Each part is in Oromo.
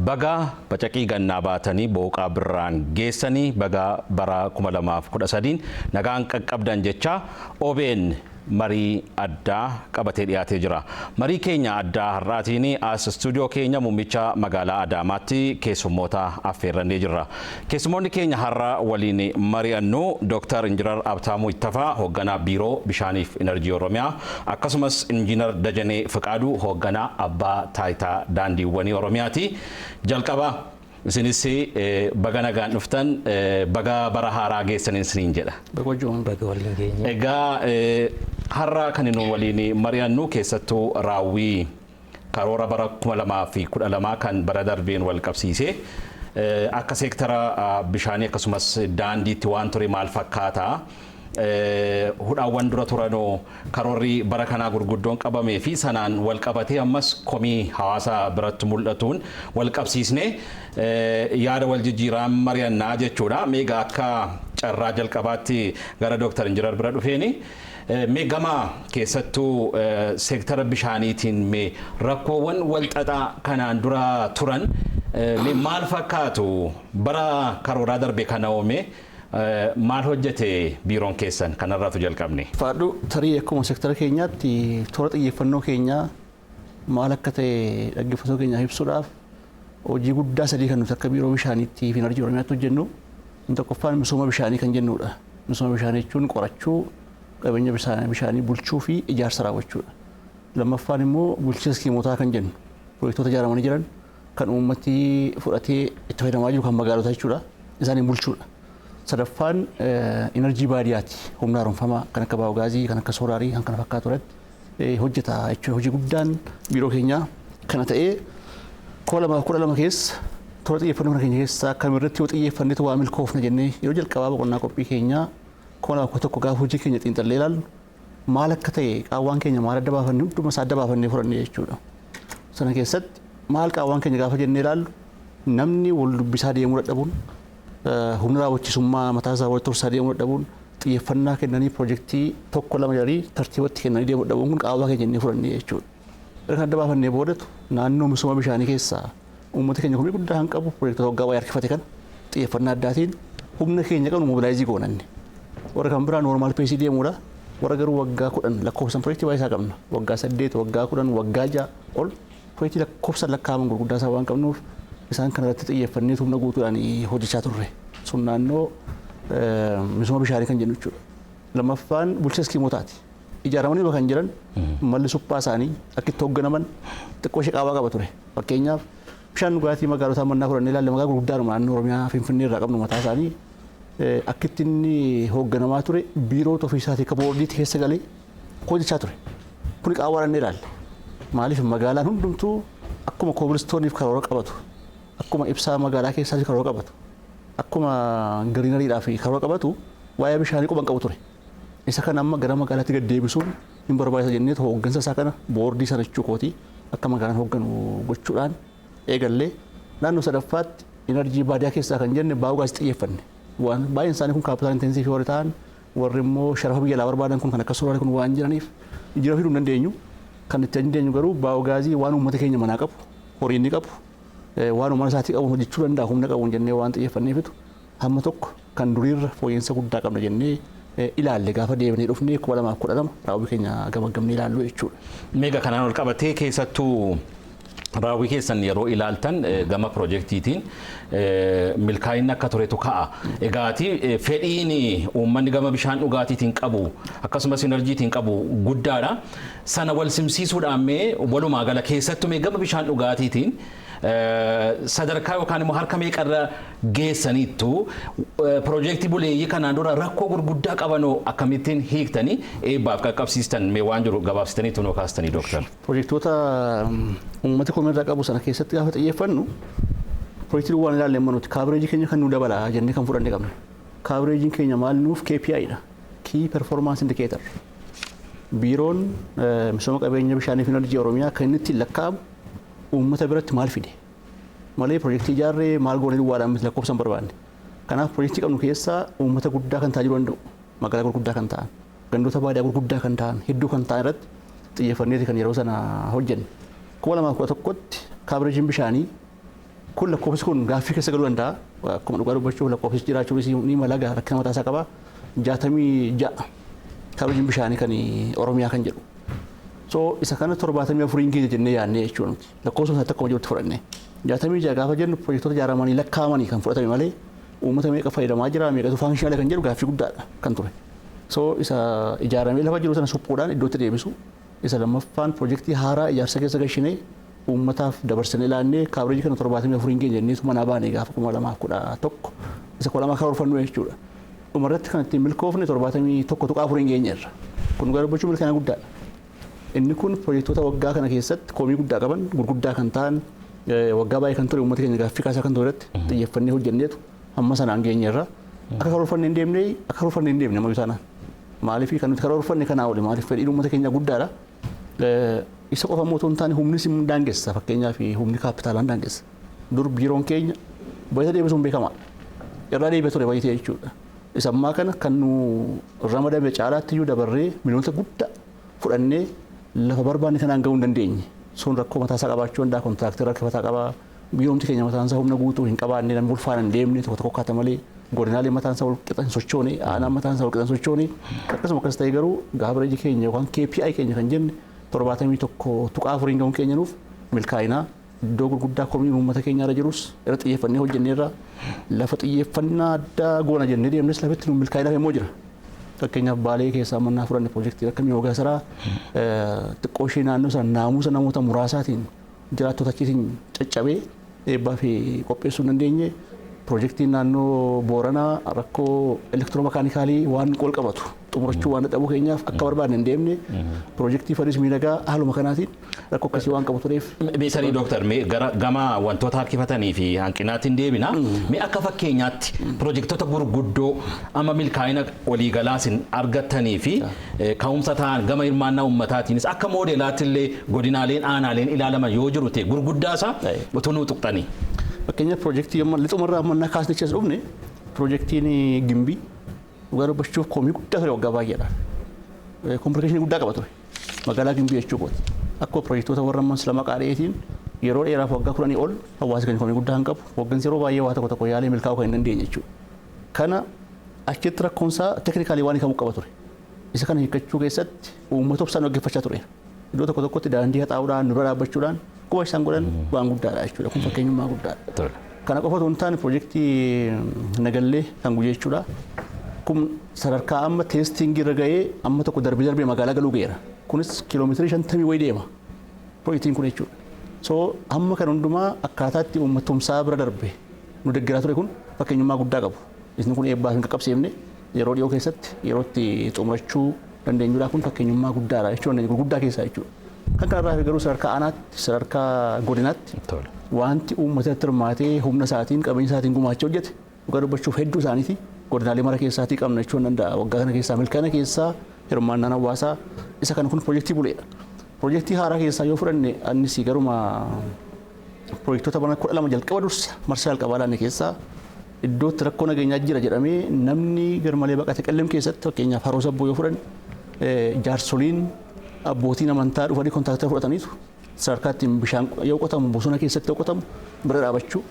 Baga bacaqii gannaa baatanii booqaa birraan geessanii baga bara 2013 nagaan qaqqabdan jecha OBN marii addaa qabatee dhiyaatee jira. Marii keenya addaa har'aatiin as stuudiyoo keenya muummicha magaalaa Adaamaatti keessummoota affeerrannee jirra. Keessummoonni keenya har'a waliin mari'annu Dr. Injiinar Abtaamuu Ittafaa hoogganaa Biiroo Bishaaniif Enerjii Oromiyaa akkasumas Injiinar Dajanee Fiqaaduu hoogganaa Abbaa Taayitaa Daandiiwwanii Oromiyaati. Jalqaba isinis baga nagaan dhuftan baga bara haaraa geessaniin isiniin jedha. Baga waliin keenya. Egaa har'a kan nu waliin mari'annu keessattuu raawwii karoora bara 2012 kan bara darbeen wal qabsiisee akka seektara bishaanii akkasumas daandiitti waan ture maal fakkaata. Hudhaawwan dura turanoo karoorri bara kanaa gurguddoon qabamee fi sanaan wal qabatee ammas komii hawaasa biratti mul'atuun wal qabsiisnee yaada wal jijjiiraan mari'annaa jechuudha. Meegaa akka carraa jalqabaatti gara Dr. Injiinar bira dhufeeni. Meegama keessattuu seektara bishaaniitiin rakkoowwan walxaxaa kanaan dura turan maal fakkaatu bara karooraa darbe kana oome maal hojjete biiroon keessan kanarraatu jalqabne. Faadhu tarii akkuma seektara keenyaatti toora xiyyeeffannoo keenyaa maal akka ta'e dhaggeeffattoota keenyaaf ibsuudhaaf hojii guddaa sadii kan nuti akka biiroo bishaaniitti fi enerjii oromiyaatti hojjennu. Inni tokkoffaan misooma bishaanii kan jennudha. Misooma bishaanii jechuun qorachuu, qabeenya bishaanii bulchuu fi ijaarsa raawwachuudha. Lammaffaan immoo bulchiinsa skiimotaa kan jennu piroojektota ijaaramanii jiran kan uummati fudhatee itti fayyadamaa jiru kan magaalotaa jechuudha. Isaaniin bulchuudha. Sadaffaan enerjii baadiyyaati. Humna haaromfamaa kan akka baayoogaazii, kan akka soolaarii, kan kana fakkaatu irratti hojjeta jechuudha. Hojii guddaan biiroo keenyaa kana ta'ee 2012 keessa toora xiyyeeffannoo kana keenya keessaa kamirratti yoo xiyyeeffannetu waa milkoofna jennee yeroo jalqabaa boqonnaa qophii keenyaa 2011 gaafa hojii keenya xiinxallee ilaallu maal akka ta'e qaawwaan keenya maal adda baafanne hunduma isaa adda baafannee fudhannee jechuudha. Sana keessatti maal qaawwaan keenya gaafa jennee ilaallu namni wal dubbisaa deemuu dadhabuun humna raawwachiisummaa mataa isaa wal tursaa deemuu dadhabuun xiyyeeffannaa kennanii piroojeektii tokko lama jarii tartiibatti kennanii deemuu dadhabuun kun qaawwaa keenya jennee fudhannee jechuudha. Erga adda baafannee boodatu naannoo misooma bishaanii keessaa uummata keenya komii guddaa kan qabu piroojektota waggaa waa'ee harkifate kan xiyyeeffannaa addaatiin humna keenya qabnu mobilaayizii goonanne. Warra kan biraa noormaal peesii deemuudha. Warra garuu waggaa 10 lakkoofsan piroojeektii baay'isaa qabna. Waggaa 8, waggaa 10, waggaa 6 ol piroojeektii lakkoofsan lakkaa'aman gurguddaa isaa waan qabnuuf isaan kanarratti xiyyeeffannee humna guutuudhaan hojjechaa turre. Sun naannoo misooma bishaanii kan jennu jechuudha. Lammaffaan bulchiinsa skiimotaati. Ijaaramanii kan jiran malli suphaa isaanii akka itti hoogganaman xiqqoo ishee qaawwaa qaba ture. Fakkeenyaaf bishaan dhugaatii magaalotaa mannaa fudhannee ilaalle magaalaa gurguddaadhuma naannoo Oromiyaa Finfinnee irraa qabnu mataa isaanii akka itti inni hoogganamaa ture biiroo ofiisaatii akka boordiitti keessa galee hojjechaa ture. Kuni qaawwaadhaan ilaalle. Maaliif magaalaan hundumtuu akkuma koobilistooniif karoora qabatu, akkuma ibsaa magaalaa keessaatiif karoora qabatu, akkuma giriinariidhaaf karoora qabatu waa'ee bishaanii quban qabu ture. Isa kana amma gara magaalaatti gad deebisuun hin barbaachisa jennee hooggansa isaa kana boordii sana jechuu kooti akka magaalaan hoogganu gochuudhaan eegallee naannoo sadaffaatti enerjii baadiyyaa keessaa kan jenne baayoogaazii xiyyeeffanne. Waan baay'een isaanii kun kaapitaal intensiivii warri ta'an warri immoo sharafa biyya alaa barbaadan kun kan akka soolaarii kun waan jiraniif jijjiirama fiduu hin dandeenyu. Kan itti dandeenyu garuu baayoogaazii waan uummata keenya manaa qabu, horii inni qabu, waan uummata isaatii qabu hojjechuu danda'a humna qabuun jennee waan xiyyeeffanneefitu hamma tokko kan duriirra fooyya'insa guddaa qabna jennee ilaalle gaafa deebinee dhufnee 2012 raawwii keenya gamaggamnee ilaallu jechuudha. Meegaa kanaan ol qabatee keessattuu raawwii keessan yeroo ilaaltan gama piroojeektiitiin milkaa'inni akka turetu ka'a. Egaati fedhiin uummanni gama bishaan dhugaatiitiin qabu akkasumas enerjiitiin qabu guddaadha. Sana wal simsiisuudhaan walumaa gala keessattuu gama bishaan dhugaatiitiin sadarkaa yookaan immoo harka meeqarra geessaniittu piroojeektii buleeyyii kanaan dura rakkoo gurguddaa qabanoo akkamittiin hiiktanii eebbaaf qaqqabsiistan waan jiru gabaabsitanii tunoo kaastanii Dooktar. Piroojeektoota uummata komeerraa qabu sana keessatti gaafa xiyyeeffannu piroojeektii waan ilaalle manuuti kaabireejii keenya kan nu dabalaa jennee kan fudhanne qabna. Kaabireejiin keenya maal nuuf KPI'dha. Key Performance Indicator. Biiroon misooma qabeenya bishaanii fi enerjii Oromiyaa kan inni ittiin lakkaa'amu uummata biratti maal fide malee piroojeektii ijaarree maal goonee duwwaadhaan miti lakkoofsan barbaanne. Kanaaf piroojeektii qabnu keessaa uummata guddaa kan taajiruu danda'u magaalaa gurguddaa kan ta'an gandoota baadiyyaa gurguddaa kan ta'an hedduu kan ta'an irratti xiyyeeffanneeti kan yeroo sana hojjenne. 2011tti kaabireejiin bishaanii kun lakkoofsi kun gaaffii keessa galuu danda'a. Akkuma dhugaa dubbachuuf lakkoofsi jiraachuunis ni mala rakkina mataa isaa qaba. 66 karoorri bishaanii kan Oromiyaa kan jedhu. So isa kana 74 keenya jennee yaadnee jechuudha nuti. Lakkoofsa isaa akkuma jirutti fudhannee. 66 gaafa jennu piroojektota ijaaramanii lakkaa'amanii kan fudhatame malee uummata meeqa fayyadamaa jira meeqatu faankishinaala kan jedhu gaaffii guddaadha kan ture. So isa ijaaramee lafa jiru sana suphuudhaan iddootti deebisu. Isa lammaffaan piroojeektii haaraa ijaarsa keessa gashinee uummataaf dabarsinee ilaannee kaabireejii kana 74 keenya jennee manaa baanee gaafa 2011 isa 12 karoorfannoo jechuudha. Dhumarratti kan ittiin milkoofne 71 keenya irra. Kun dhugaa dubbachuun milkaa'ina guddaadha. Inni kun piroojektota waggaa kana keessatti komii guddaa qaban gurguddaa kan ta'an waggaa baay'ee kan ture uummata keenya gaaffii kaasaa kan turetti xiyyeeffannee hojjenneetu hamma sanaan keenya irra akka karoorfannee hin deemne ammayyuu taanaan. Maaliif kan nuti karoorfanne kanaa oli maaliif fedhiin uummata keenya guddaadha. Isa qofa mootuu hin taane humnis hin daangessa fakkeenyaaf humni kaapitaalaan daangessa. Dur biiroon keenya baay'ee deebisuun beekamaa. Irraa deebi'ee ture baay'ee jechuudha. Isa ammaa kana kan nu ramadame caalaatti iyyuu dabarree miliyoonota guddaa fudhannee lafa barbaanne kanaan gahuu hin dandeenye. Sun rakkoo mataa isaa qabaachuu danda'a kontiraaktii rakkoo mataa qabaa. Biyyoomti keenya mataan isaa humna guutuu hin qabaanne namni ulfaana hin deemne tokko tokko kaata malee godinaalee mataan isaa wal qixa hin sochoone aanaan mataan isaa wal qixa hin sochoone akkasuma akkas ta'e garuu gaabireejii keenya yookaan KPI keenya kan jenne 71.4 gahuun keenya nuuf milkaa'inaa iddoo gurguddaa komii uummata keenya irra jirus irra xiyyeeffannee hojjenneerra lafa xiyyeeffannaa addaa goona jennee deemnes lafatti nuuf milkaa'inaa immoo jira. Fakkeenyaaf Baalee keessaa mannaa furanne piroojeektii akka Miyoogaa Saraa xiqqoo ishee naannoo sana naamusa namoota muraasaatiin jiraattota achiitiin caccabee eebbaa fi qopheessuu hin dandeenye. Piroojeektiin naannoo Booranaa rakkoo elektiroomekaanikaalii waan qol qabatu xumurachuu waan dadhabuu keenyaaf akka barbaadne hin deemne piroojeektii Fadis Miidhagaa haaluma kanaatiin rakkoo akkasii waan qabu tureef. Meeshaanii dooktar gama wantoota harkifatanii fi hanqinaatti hin deebina. Mee akka fakkeenyaatti piroojektota gurguddoo amma milkaa'ina waliigalaasin argattanii fi ka'umsa ta'an gama hirmaannaa uummataatiinis akka moodeelaatti illee godinaaleen aanaaleen ilaalaman yoo jiru ta'e gurguddaasa utuu nuu tuqxanii. Fakkeenyaaf piroojeektii lixumarraa mannaa kaasnichas dhufne piroojeektiin Gimbii dhugaa dubbachuuf komii guddaa ture waggaa baay'eedha. Komplikeeshinii guddaa qaba ture. Magaalaa Gimbii jechuudha. Akkuma piroojeektoota warra ammas lama qaadheetiin yeroo dheeraaf waggaa 10 ol hawaasa keenya komii guddaa hin qabu. Hooggansi yeroo baay'ee waa tokko tokko yaalee milkaa'uu kan hin dandeenye jechuudha. Kana achitti rakkoonsaa teeknikaalii waan hiikamuu qaba ture. Isa kana hiikkachuu keessatti uummata obsaan hojjechaa ture. Iddoo tokko tokkotti daandii haxaa'uudhaan dura dhaabbachuudhaan quba isaan godhan waan guddaadha jechuudha. Kun fakkeenyummaa guddaadha. Kana qofa osoo hin taane piroojeektii Nagallee kan Gujee jechuudha. Kun sadarkaa amma teestingii irra ga'ee amma tokko darbee magaalaa galuu ga'eera. Kunis kiiloomeetirii 50 wayii deema. Piroojeektiin kun jechuudha. So amma kan hundumaa akkaataatti uummatumsaa bira darbe nu deeggaraa ture kun fakkeenyummaa guddaa qabu. Isni kun eebbaaf hin qaqqabsiifne yeroo dhiyoo keessatti yeroo itti xumurachuu dandeenyudha kun fakkeenyummaa guddaadha jechuudha. Gurguddaa keessaa jechuudha. Kan kanarraa garuu sadarkaa aanaatti sadarkaa godinaatti wanti uummatatti hirmaatee humna isaatiin qabeenya isaatiin gumaachee hojjete dhugaa dubbachuuf hedduu isaaniiti godinaalee mara keessaatii qabna jechuun danda'a. Waggaa kana keessaa milkaa'ina keessaa hirmaannaan hawaasaa isa kana kun piroojeektii buleedha. Piroojeektii haaraa keessaa yoo fudhanne annis garuma piroojektota bana 12 jalqaba dursa marsaa jalqabaa laanne keessaa iddootti rakkoo nageenyaa jira jedhamee namni garmalee baqate qellem keessatti fakkeenyaaf haroo sabboo yoo fudhanne jaarsoliin abbootiin amantaa dhufanii kontaaktii fudhataniitu sadarkaatti bishaan yoo qotamu bosona keessatti yoo qotamu bira dhaabachuu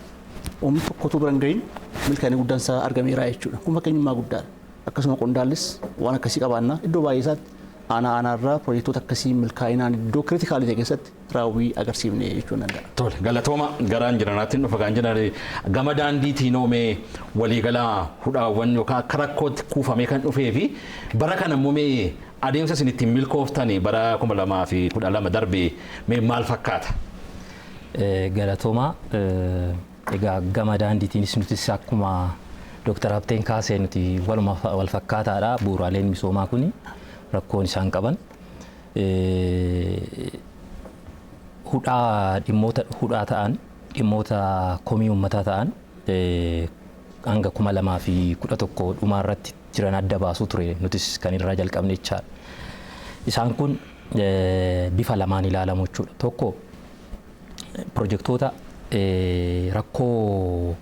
oomishni tokkotu bira hin gahin milkaa'ina guddaan isaa argameera jechuudha. Kun fakkeenyummaa guddaadha. Akkasuma qondaallis waan akkasii qabaannaa iddoo baay'ee isaatti aanaarraa piroojektota akkasii milkaa'inaan iddoo kiritikaalii ta'e keessatti raawwii agarsiifne jechuun danda'a. Tole galatooma garaan jiranaatiin dhufa kan jiran gama daandiitiin oomee waliigalaa hudhaawwan yookaan akka rakkootti kuufamee kan dhufee fi bara kana immoo mee adeemsa isin ittiin milkooftanii bara 2012 darbee mee maal fakkaata? Galatooma egaa gama daandiitiinis nutis akkuma Dr. Habteen kaasee nuti waluma wal fakkaataadha bu'uuraaleen misoomaa kuni rakkoon isaan qaban hudhaa ta'an dhimmoota komii uummataa ta'an hanga 2011 dhumaa irratti jiran adda baasuu ture nutis kan irraa jalqabne jechaadha. Isaan kun bifa lamaan ilaalamu jechuudha. Tokko piroojektota rakkoo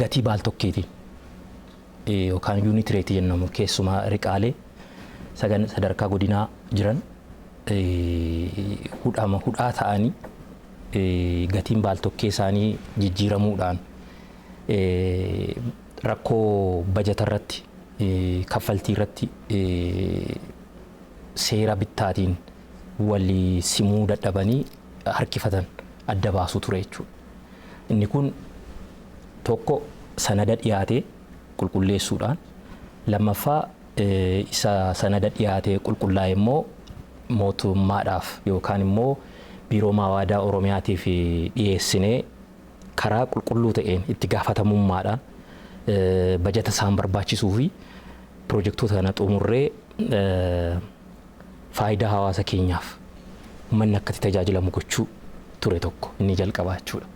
gatii baal-tokkeetiin yookaan yuunit reetii jennamu keessumaa riqaalee sadarkaa godinaa jiran hudhaa ta'anii gatiin baaltokkee isaanii jijjiiramuudhaan rakkoo bajata irratti kaffaltii irratti seera bittaatiin walii simuu dadhabanii harkifatan adda baasuu ture jechuudha. Inni kun tokko sanada dhiyaatee qulqulleessuudhaan, lammaffaa isa sanada dhiyaatee qulqullaa'e immoo mootummaadhaaf yookaan immoo biiroo maawaadaa Oromiyaatiif dhiyeessinee karaa qulqulluu ta'een itti gaafatamummaadhaan bajata isaan barbaachisuu fi piroojektota kana xumurree faayidaa hawaasa keenyaaf uummanni akka itti tajaajilamu gochuu ture tokko inni jalqabaa jechuudha.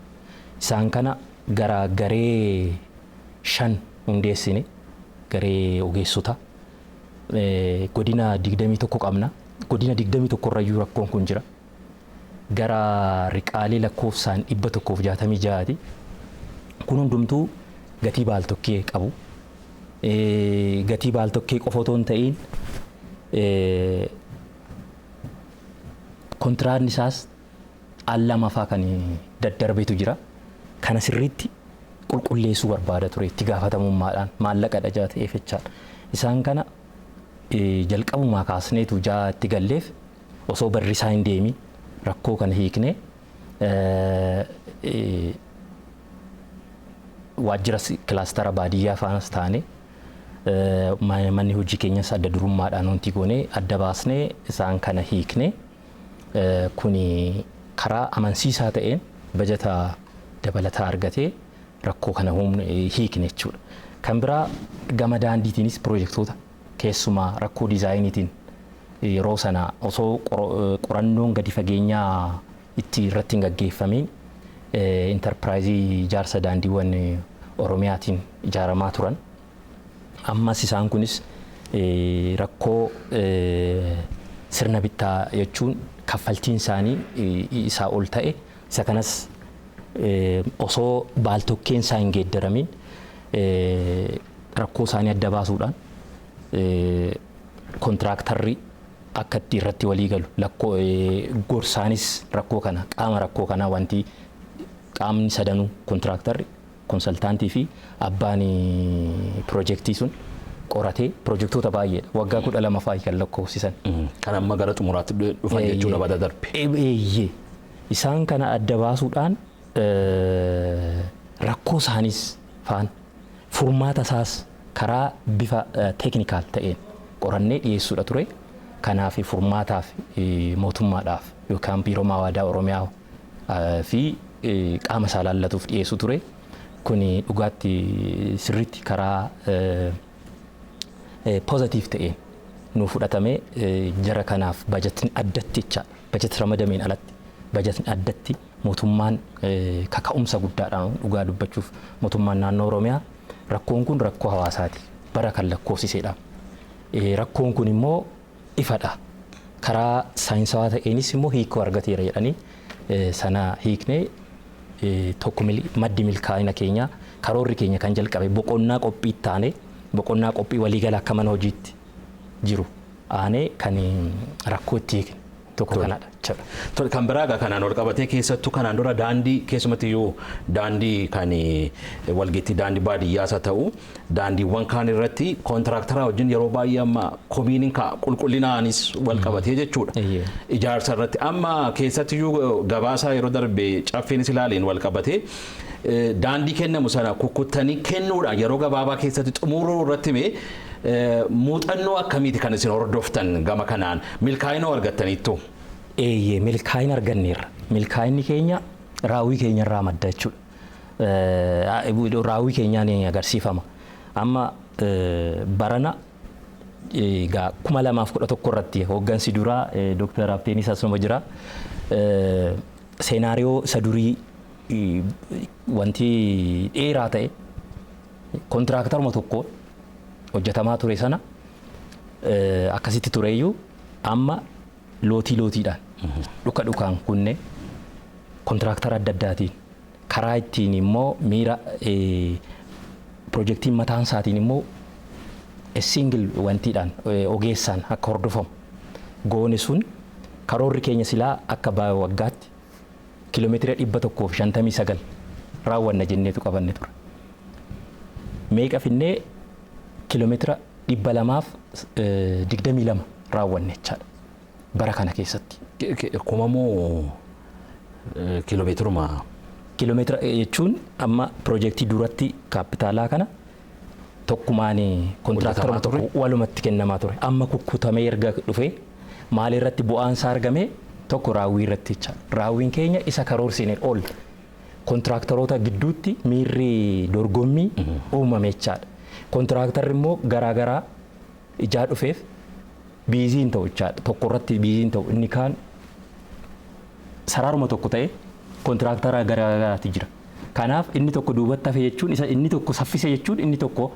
Isaan kana gara garee 5 hundeessine garee ogeessota godina 21 qabna. Godina 21 irrayyuu rakkoon kun jira. Gara riqaalee lakkoofsaan 166ti. Kun hundumtuu gatii baaltokkee qabu. Gatii baaltokkee qofa otoo hin ta'in kontiraan isaas al lamafaa kan daddarbeetu jira. Kana sirriitti qulqulleessuu barbaada ture itti gaafatamummaadhaan maallaqa dhajaa ta'eef jechaadha. Isaan kana jalqabumaa kaasneetu jaa itti galleef osoo barri isaa hin deemin rakkoo kana hiikne waajjira kilaastara baadiyyaa faanas taane manni hojii keenyas adda durummaadhaan wanti goone adda baasnee isaan kana hiikne kuni karaa amansiisaa ta'een bajata dabalataa argatee rakkoo kana hiikne jechuudha. Kan biraa gama daandiitiinis piroojektota keessumaa rakkoo diizaayiniitiin yeroo sana osoo qorannoon gadi fageenyaa irratti hin gaggeeffamiin intarpiraayizii ijaarsa daandiiwwan Oromiyaatiin ijaaramaa turan. Ammas isaan kunis rakkoo sirna bittaa jechuun kaffaltiin isaanii isaa ol ta'e isa kanas osoo baaltokkeen isaa hin geeddaramin rakkoo isaanii adda baasuudhaan kontiraaktarri akka itti irratti walii galu gorsaanis rakkoo kana qaama rakkoo kanaa wanti qaamni sadanuu kontiraaktarri konsaltaantii fi abbaan piroojeektii sun qoratee piroojektota baay'eedha. Waggaa 12 fa'aa kan lakkoofsisan. Kan amma gara xumuraatti dhufan jechuudha bada darbe. Eeyyee isaan kana adda baasuudhaan rakkoo isaanis faan furmaata isaas karaa bifa teeknikaal ta'een qorannee dhiyeessuudha ture. Kanaaf furmaataaf mootummaadhaaf yookaan biiroo maawaadaa Oromiyaa fi qaama isaa laallatuuf dhiyeessu ture. Kuni dhugaatti sirriitti karaa poozitiif ta'een nu fudhatamee jara kanaaf bajatni addatti jecha bajata ramadameen alatti bajatni addatti mootummaan kaka'umsa guddaadhaan dhugaa dubbachuuf mootummaan naannoo Oromiyaa rakkoon kun rakkoo hawaasaati bara kan lakkoofsiseedha. Rakkoon kun immoo ifadha. Karaa saayinsawaa ta'eenis immoo hiikoo argateera jedhanii sana hiiknee tokko maddi milkaa'ina keenya karoorri keenya kan jalqabe boqonnaa qophii taane boqonnaa qophii waliigala akka mana hojiitti jiru aanee kan rakkoo itti hiikne tokko kanadha jechuudha. Kan biraa kanaan ol qabatee keessattuu kanaan dura daandii keessumatti iyyuu daandii kan walgeettii daandii baadiyyaas haa ta'u daandiiwwan kaan irratti kontiraaktaraa wajjin yeroo baay'ee amma komiiniin qulqullinaanis wal qabatee jechuudha. Ijaarsa irratti amma keessatti iyyuu gabaasaa yeroo darbe caffeenis ilaaliin wal qabatee daandii kennamu sana kukkuttanii kennuudhaan yeroo gabaabaa keessatti xumuruu irratti muuxannoo akkamiiti kan isin hordoftan gama kanaan milkaa'ina argattaniittu? Milkaa'ina arganneerra. Milkaa'inni keenya raawwii keenya irraa madda jechuudha. Raawwii keenyaan agarsiifama. Amma barana 2011 irratti hooggansi duraa Dr. Abteenis asuma jira. Seenaariyoo isa durii wanti dheeraa ta'e kontiraaktaruma tokko hojjetamaa ture sana akkasitti tureeyyuu amma lootiidhaan dhukaan kunne kontiraaktara adda addaatiin karaa ittiin immoo miira piroojeektiin mataan isaatiin immoo single wantiidhaan ogeessaan akka hordofamu goone sun karoorri keenya silaa akka baay'ee waggaatti kiiloomeetira 159 raawwanna jenneetu qabanne ture. Meeqa finnee kiiloomeetira 222 raawwanne jechaadha bara kana keessatti. Kumamoo kiiloomeetiruma. Kiiloomeetira jechuun amma piroojeektii duratti kaapitaalaa kana tokkumaan kontiraaktara tokko walumatti kennamaa ture. Amma kukkutamee erga dhufee maal irratti bu'aan isaa argame tokko raawwii irratti jecha. Raawwiin keenya isa karoorsinee ol kontiraaktaroota gidduutti miirri dorgommii uumame jechaadha. Kontiraaktarri immoo garaagaraa ijaa dhufeef biiziin ta'u jechaadha. Tokko irratti biiziin ta'u inni kaan saraaruma tokko ta'e kontiraaktara garaagaraati jira. Kanaaf inni tokko duubatti hafe jechuun isa inni tokko saffise jechuun inni tokko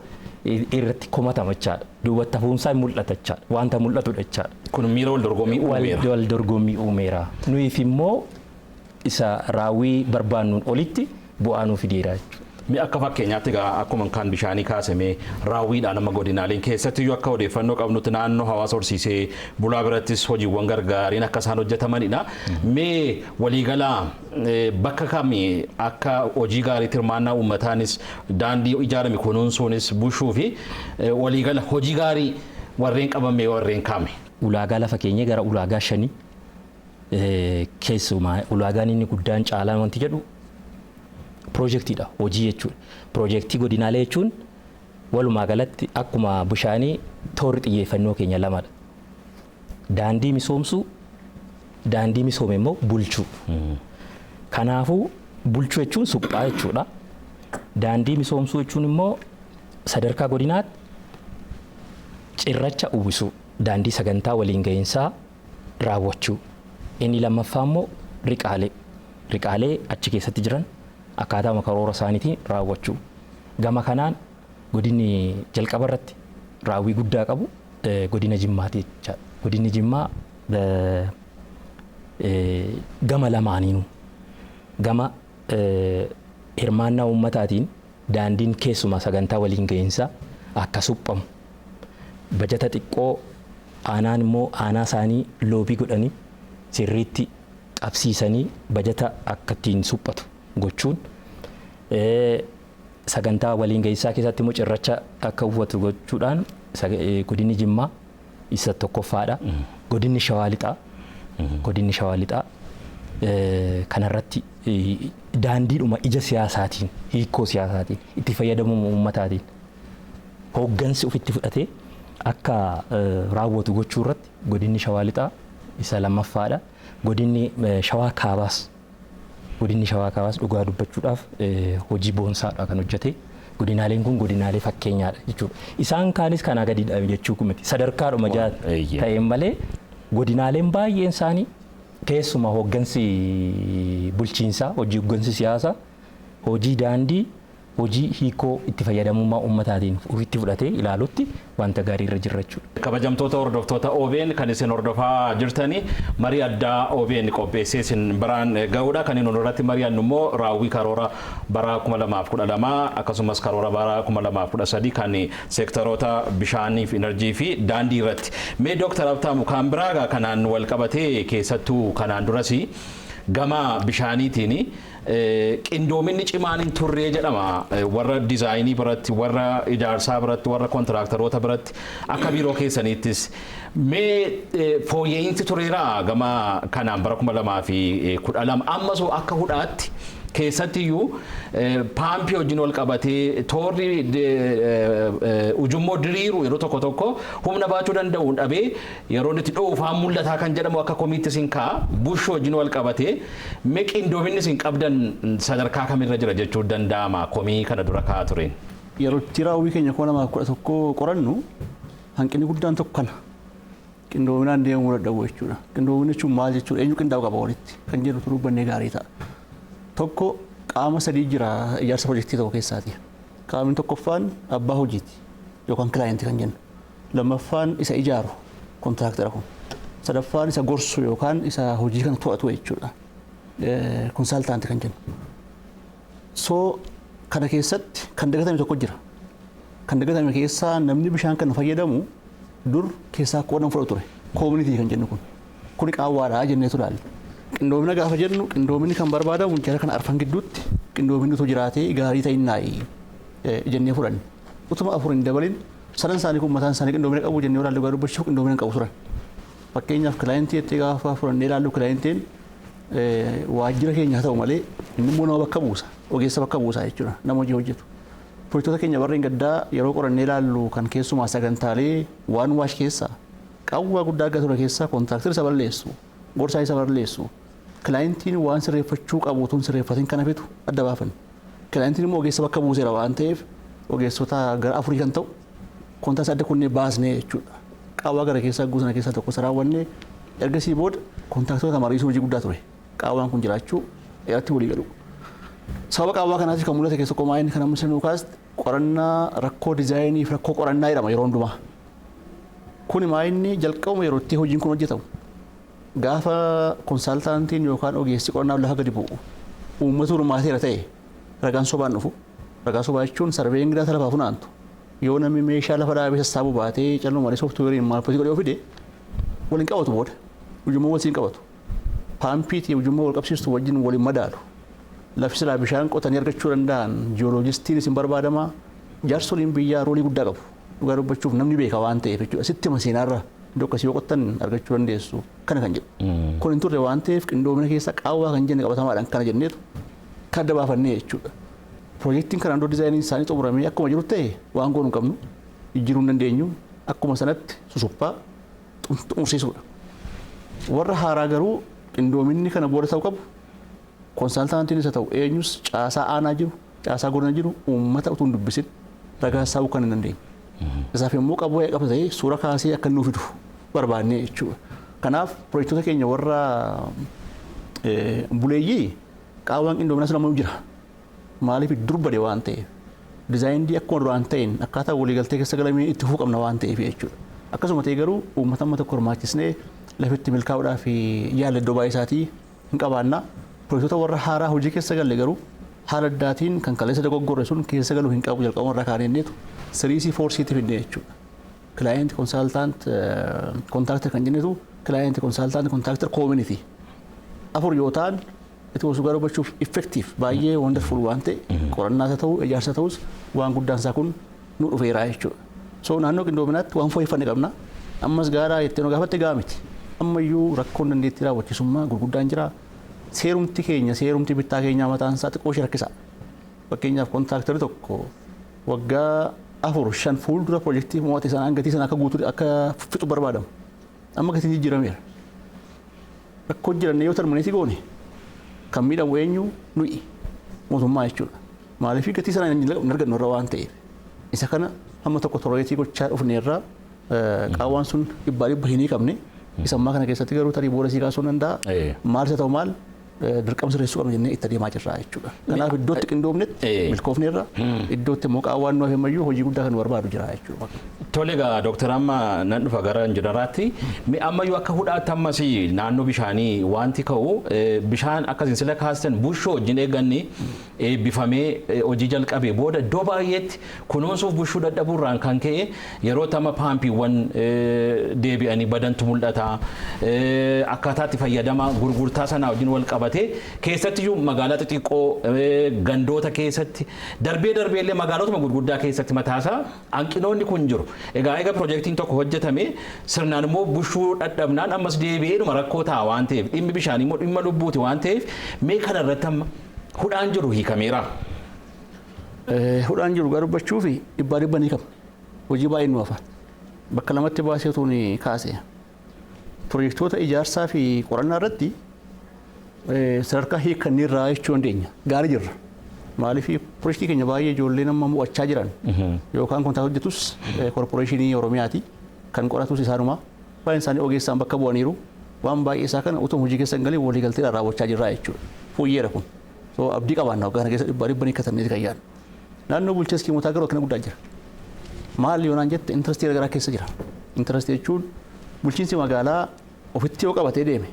irratti komatama jechaadha. Duubatti hafuunsaa mul'ata jechaadha. Wanta mul'atudha jechaadha. Kun miira wal dorgommii uumeera. Wal dorgommii uumeera. Nuyiif immoo isa raawwii barbaannuun olitti bu'aa nuuf fideera jechuudha. Mee akka fakkeenyaatti akkuma kan bishaanii kaasamee raawwiidhaan amma godinaaleen keessattiyyuu akka odeeffannoo qabnutti naannoo hawaasa horsiisee bulaa birattis hojiiwwan gargaariin akka isaan hojjetamanidha. Mee waliigalaa bakka kamii akka hojii gaarii hirmaannaa uummataanis daandii ijaarame kunuunsuunis bushuu fi waliigala hojii gaarii warreen qabamee warreen kaame. Ulaagaa lafa keenya gara ulaagaa 5 keessumaa ulaagaan inni guddaan caalaan wanti jedhu piroojeektiidha hojii jechuudha. Piroojeektii godinaalee jechuun walumaa galatti akkuma bishaanii toorri xiyyeeffannoo keenya lamadha. Daandii misoomsuu, daandii misoome immoo bulchuu. Kanaafuu bulchuu jechuun suphaa jechuudha. Daandii misoomsuu jechuun immoo sadarkaa godinaatti cirracha uwwisuu, daandii sagantaa waliin gahinsaa raawwachuu. Inni lammaffaa immoo riqaalee achi keessatti jiran akkaataa karoora isaaniitiin raawwachuu. Gama kanaan godinni jalqaba irratti raawwii guddaa qabu godina Jimmaati jechaadha. Godinni Jimmaa gama lamaaniinuu gama hirmaannaa uummataatiin daandiin keessumaa sagantaa waliin gahinsaa akka suphamu bajata xiqqoo aanaan immoo aanaa isaanii loobii godhanii sirriitti qabsiisanii bajata akka ittiin suphatu gochuun sagantaa waliin gahinsaa keessatti immoo cirracha akka uwwatu gochuudhaan godinni Jimmaa isa tokkoffaadha. Godinni Shawaa Lixaa kanarratti daandiidhuma ija siyaasaatiin hiikoo siyaasaatiin itti fayyadamuu uummataatiin hooggansi ofitti fudhatee akka raawwatu gochuu irratti godinni Shawaa Lixaa isa lammaffaadha. Godinni Shawaa Kaabaas dhugaa dubbachuudhaaf hojii boonsaadha kan hojjete. Godinaaleen kun godinaalee fakkeenyaadha jechuudha. Isaan kaanis kanaa gadiidha jechuu miti. Sadarkaadhuma ta'een malee godinaaleen baay'een isaanii keessumaa hooggansi bulchiinsaa, hojii hooggansi siyaasaa, hojii daandii, hojii hiikoo itti fayyadamummaa uummataatiin ofitti fudhatee ilaalutti wanta gaarii irra jirra jechuudha. Kabajamtoota hordoftoota OBN kan isin hordofaa jirtanii marii addaa OBN qopheessee isin biraan ga'uudha. Kan inni irratti mari'annu immoo raawwii karoora bara 2012 akkasumas karoora bara 2013 kan seektaroota bishaanii fi enerjii fi daandii irratti. Mee Dr. Abtaamu kan biraa kanaan wal qabatee keessattuu kanaan durasi gama bishaaniitiin qindoominni cimaan hin turre jedhama. Warra diizaayinii biratti, warra ijaarsaa biratti, warra kontiraaktaroota biratti akka biiroo keessaniittis mee fooyya'insi tureera gama kanaan bara 2012 ammas akka hudhaatti keessattiyyuu paampii wajjin wal qabatee toorri ujummoo diriiru yeroo tokko tokko humna baachuu danda'uun dhabee yeroo itti dhoofaan mul'ataa kan jedhamu akka komiitti isin kaa bushoo wajjin wal qabatee mee qindoominni isin qabdan sadarkaa kamirra jira jechuu danda'ama komii kana dura kaa tureen. Yeroo itti raawwii keenya 2011 qorannu hanqinni guddaan tokko kana qindoominaan deemuu dadhabuu jechuudha. Qindoominni jechuun maal jechuudha? Eenyu qindaa'u qaba walitti kan jedhu turuu bannee gaarii ta'a. Tokko qaama sadii jira ijaarsa piroojeektii tokko keessaati. Qaamni tokkoffaan abbaa hojiiti yookaan kilaayintii kan jennu. Lammaffaan isa ijaaru kontiraaktara kun. Sadaffaan isa gorsu yookaan isa hojii kana to'atu jechuudha. Konsaaltaantii kan jennu. So kana keessatti kan dagatame tokko jira. Kan dagatame keessaa namni bishaan kana fayyadamu dur keessaa qoodan fudhatu ture. Koominitii kan jennu kun. Kuni qaawwaadhaa jenneetu ilaalle. qindoomina gaafa jennu qindoominni kan barbaadamu jara kan arfan gidduutti qindoominni utuu jiraatee gaarii ta'innaayi jennee fudhanne. Utuma afur hin dabalin sadan isaanii kun mataan isaanii qindoomina qabu jennee ilaallu garuu dubbachuuf qindoomina hin qabu turan. Fakkeenyaaf kilaayentii jettee gaafa fudhannee ilaallu kilaayentiin waajjira keenya haa ta'u malee inni immoo nama bakka buusa ogeessa bakka buusa jechuudha nama hojii hojjetu. Pirojektoota keenya warreen gaddaa yeroo qorannee ilaallu kan keessumaa sagantaalee waan waash keessaa qawwaa guddaa argaa ture keessaa kontiraaktarii isa balleessu gorsaa isa balleessu kilaayentiin waan sirreeffachuu qabu utuu sirreeffatiin kana fitu adda baafan. Kilaayentiin immoo ogeessa bakka buuseera waan ta'eef ogeessota gara 4 kan ta'u kontiraaktarii adda kunnee baasnee jechuudha. Qawwaa gara keessaa guutuu keessaa tokko saraawwannee ergasii booda kontiraaktaroota mariisuu hojii guddaa ture. Qawwaan kun jiraachuu irratti walii galu. Sababa qawwaa kanaatiif kan mul'ate keessa qomaa inni kan amma sinuu kaasti qorannaa rakkoo diizaayinii fi rakkoo qorannaa jedhama yeroo hundumaa. Kun inni jalqabuma yeroo itti hojiin kun hojjetamu. Gaafa konsaaltaantiin yookaan ogeessi qorannaaf lafa gadi bu'u uummata hirmaateera ta'e ragaan sobaan dhufu. Ragaa sobaa jechuun sarveen gidaa lafa funaantu. Yoo namni meeshaa lafa dhaabee sassaabuu baatee calluma malee sooftuweeriin maal poti godhee ofide waliin qabatu booda ujummoo waliin qabatu. Paampiitii ujummoo wal qabsiistu wajjin waliin madaalu. Lafti silaa bishaan qotanii argachuu danda'an jiyooloojistiin isin barbaadamaa jaarsoliin biyyaa roolii guddaa qabu. Dhugaa dubbachuuf namni beeka waan ta'eef jechuudha. Sitti maseenaarra iddoo akkasii yoo qottan argachuu dandeessu kana kan jedhu. Kun hin turre waan ta'eef qindoomina keessa qaawwaa kan jenne qabatamaadhaan kana jenneetu kan adda baafannee jechuudha. Pirojektiin kanaan dura diizaayiniin isaanii xumuramee akkuma jiru ta'e waan goonu qabnu jijjiiruu hin dandeenyu akkuma sanatti susuphaa xumursiisuudha. Warra haaraa garuu qindoominni kana booda ta'uu qabu. Konsaaltaantiin isa ta'u eenyus caasaa aanaa jiru caasaa godina jiru uummata utuu hin dubbisin ragaa saawuu kan hin dandeenye. Isaaf immoo qabu waa'ee qabatee suura kaasee akka nuuf fidu barbaannee jechuudha. Kanaaf pirojektoota keenya warra buleeyyii qaawwaan qindoomina sun ammoo jira. Maaliif durbade waan ta'eef diizaayinii akkuma duraan ta'een akkaataa waliigaltee keessa galamee itti fufuu qabna waan ta'eef jechuudha. Akkasuma ta'e garuu uummata amma tokko hirmaachisnee lafitti milkaa'uudhaaf yaala iddoo baay'ee isaatii hin qabaanna. Pirojektoota warra haaraa hojii keessa galle garuu haala addaatiin kan kaleessa dogoggorre sun keessa galuu hin qabu jalqabuma irraa kaanenneetu 3C 4C'tti fidne jechuudha. Client consultant contractor kan jennetu client consultant contractor community. Afur yoo ta'an itti osoo garuu bachuuf effective baay'ee wonderful waan ta'e qorannaa haa ta'u ijaarsa ta'us waan guddaan isaa kun nu dhufeera jechuudha. So naannoo qindoominaatti waan fooyyeffanne qabna. Ammas gaaraa jettee nu gaafatte gaa miti. Ammayyuu rakkoon dandeettii raawwachiisummaa gurguddaan jira. Seerumti keenya seerumti bittaa keenyaa mataan isaa xiqqoo ishee rakkisa. Fakkeenyaaf kontiraaktarii tokko waggaa 4-5 fuuldura pirojektii mo'ate sanaan gatii sana akka guutuu akka fixu barbaadamu. Amma gatiin jijjiirameera. Rakkoon jiran yoo termineetii goone kan miidhamu eenyu nuyi mootummaa jechuudha. Maaliif gatii sana hin argannu irra waan ta'eef. Isa kana hamma tokko torooyetii gochaa dhufneerraa qaawwaan sun dhibbaa dhibba hin qabne. Isa ammaa kana keessatti garuu tarii booda sii kaasuu danda'a. Maal isa ta'u maal dirqama sirreessuu qabna jennee itti adeemaa jirra jechuudha. Kanaaf iddootti qindoomnetti milkoofneerra iddootti immoo qaawwaan nu hafeemayyuu hojii guddaa kan barbaadu jira jechuudha. Tole egaa Dooktar amma nan dhufa gara injiinaraatti ammayyuu akka hudhaatti ammas naannoo bishaanii wanti ka'u bishaan akkasiin sila kaastan bushoo wajjin eegganni eebbifamee hojii jalqabee booda iddoo baay'eetti kunuunsuuf bushuu dadhabuurraan kan ka'e yeroo tama paampiiwwan deebi'anii badantu mul'ata. Akkaataatti fayyadama gurgurtaa sanaa wajjin wal qabatee keessatti magaalaa xixiqqoo gandoota keessatti darbee illee magaalotuma gurguddaa keessatti mataasaa hanqinoonni kun jiru. Egaa pirojektiin tokko hojjetame sirnaan immoo bushuu dadhabnaan ammas deebi'eedhuma rakkoo ta'a waan ta'eef dhimmi bishaanii immoo dhimma lubbuuti waan ta'eef mee kana irratti amma hudhaan jiru hiikameera. Hudhaan jiru garuu dubbachuuf dhibbaa dhibba ni qaba. Hojii baay'ee nu hafa. Bakka lamatti baasee utuu ni kaase. Pirojektoota ijaarsaa fi qorannaa irratti sadarkaa hiikanneerraa jechuu dandeenya. Gaarii jirra. Maaliif pirojektii keenya baay'ee ijoollee nama mo'achaa jiran yookaan kontaa hojjetus korporeeshinii Oromiyaati kan qoratus isaanuma baay'een isaanii ogeessaan bakka bu'aniiru waan baay'ee isaa kana utuma hojii keessa hin galee walii galteedhaan raawwachaa jirra jechuudha. Fooyyeera kun. So abdii qabaanna waggaa kana keessa dhibbaa dhibba ni katanneeti kan yaadnu. Naannoo bulchiinsa kiimotaa garuu akkana guddaa jira. Maal yoonaan jette intarastii garaagaraa keessa jira. Intarastii jechuun bulchiinsi magaalaa ofitti yoo qabatee deeme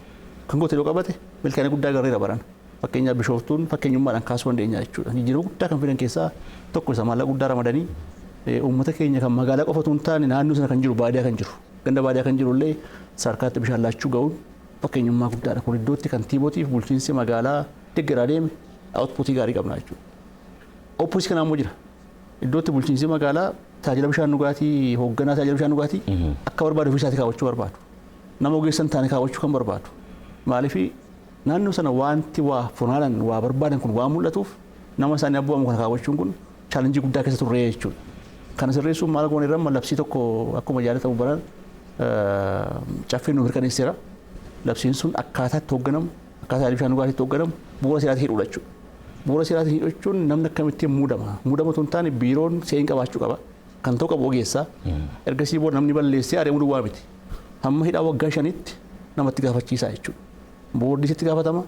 kan goote yoo qabate milkaa'ina guddaa garreera baran. Fakkeenyaaf bishooftuun fakkeenyummaadhaan kaasuu dandeenya jechuudha. Jijjiirama guddaa kan fidan keessaa tokko isa maallaqa guddaa ramadanii uummata keenya kan magaalaa qofatu hin taane naannoo sana kan jiru baadiyyaa kan jiru. Ganda baadiyyaa kan jiru illee sadarkaatti bishaan laachuu ga'uun fakkeenyummaa guddaadha. Kun iddootti kantiibootiif bulchiinsi magaalaa deeggaraa deeme outputii gaarii qabna jechuudha. Opposii kanaa immoo jira. Iddootti bulchiinsi magaalaa tajaajila bishaan dhugaatii hoogganaa tajaajila bishaan dhugaatii akka barbaadu ofii isaatii kaawwachuu barbaadu. Nama ogeessan taane kaawwachuu kan barbaadu. Maaliif naannoo sana wanti waa funaanan waa barbaadan kun waan mul'atuuf nama isaanii abbu'amu kana kaawwachuun kun chaalenjii guddaa keessa turre jechuudha. Kana sirreessuun maal goone irra labsii tokko akkuma jaalatamu baran caffeen nu mirkaneesseera. Labsiin sun akkaataa itti hoogganamu akkaataa bishaan dhugaatii itti hoogganamu bu'uura seeraatiin hidhuudha jechuudha. Bu'uura seeraatiin hidhachuun namni akkamittiin muudama. Muudama tun taane biiroon seera qabaachuu qaba. Kan ta'u qabu ogeessaa. Ergasii booda namni balleessee adeemuu duwwaa miti. Hamma hidhaa waggaa 5tti namatti gaafachiisaa jechuudha. Boordis itti gaafatama.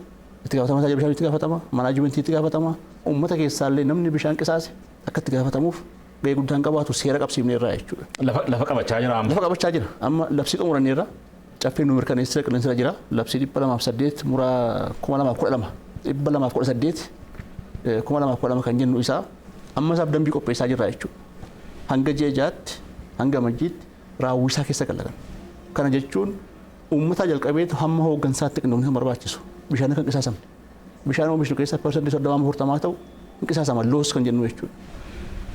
Itti gaafatama tajaajila bishaan itti gaafatama. Manaajimentii itti gaafatama. Uummata keessaallee namni bishaan qisaase akka itti gaafatamuuf gahee guddaan qabaatu seera qabsiifneerra jechuudha. Lafa qabachaa jira amma. Lafa qabachaa jira. Amma labsii xumuranneerra. Caffeen nu mirkaneessee qilleensarra jira. Labsii 208 muraa 2012 218 2012 kan jennu isaa amma isaaf dambii qopheessaa jirra jechuudha. Hanga ji'a jaatti hanga majjiitti raawwisaa keessa gallagan. Kana jechuun uummataa jalqabeetu hamma hooggansaatti qindoomni kan barbaachisu. Bishaan kan qisaasamne. Bishaan oomishnu keessa parsantii 30 ta'u kan qisaasama loos kan jennu jechuudha.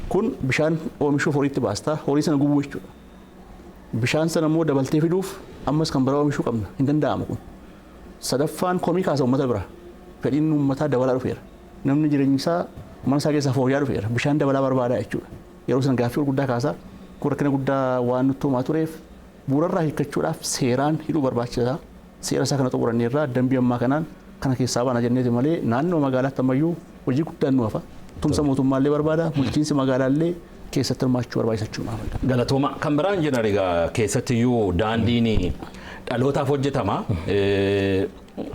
Kun bishaan oomishuuf horiitti baastaa horii sana gubuu jechuudha. Bishaan sana immoo dabaltee fiduuf ammas kan biraa oomishuu qabna hin danda'amu kun. Sadaffaan komii kaasa uummata bira. Fedhiin uummataa dabalaa dhufeera. Namni jireenyi isaa mana isaa keessaa fooyya'aa dhufeera. Bishaan dabalaa barbaada jechuudha. Yeroo sana gaaffii guddaa kaasaa kun rakkina guddaa waan nutti himaa tureef bu'uurarraa hiikkachuudhaaf seeraan hidhuu barbaachisaa. Seera isaa kana xumuranneerraa dambii ammaa kanaan kana keessaa baana jenneeti malee naannoo magaalaatti ammayyuu hojii guddaan nu hafa. Tumsa mootummaallee barbaada. Bulchiinsi magaalaallee keessatti hirmaachuu barbaachisuudha. Galatooma kan biraan jenna egaa keessattiyyuu daandiin dhalootaaf hojjetama.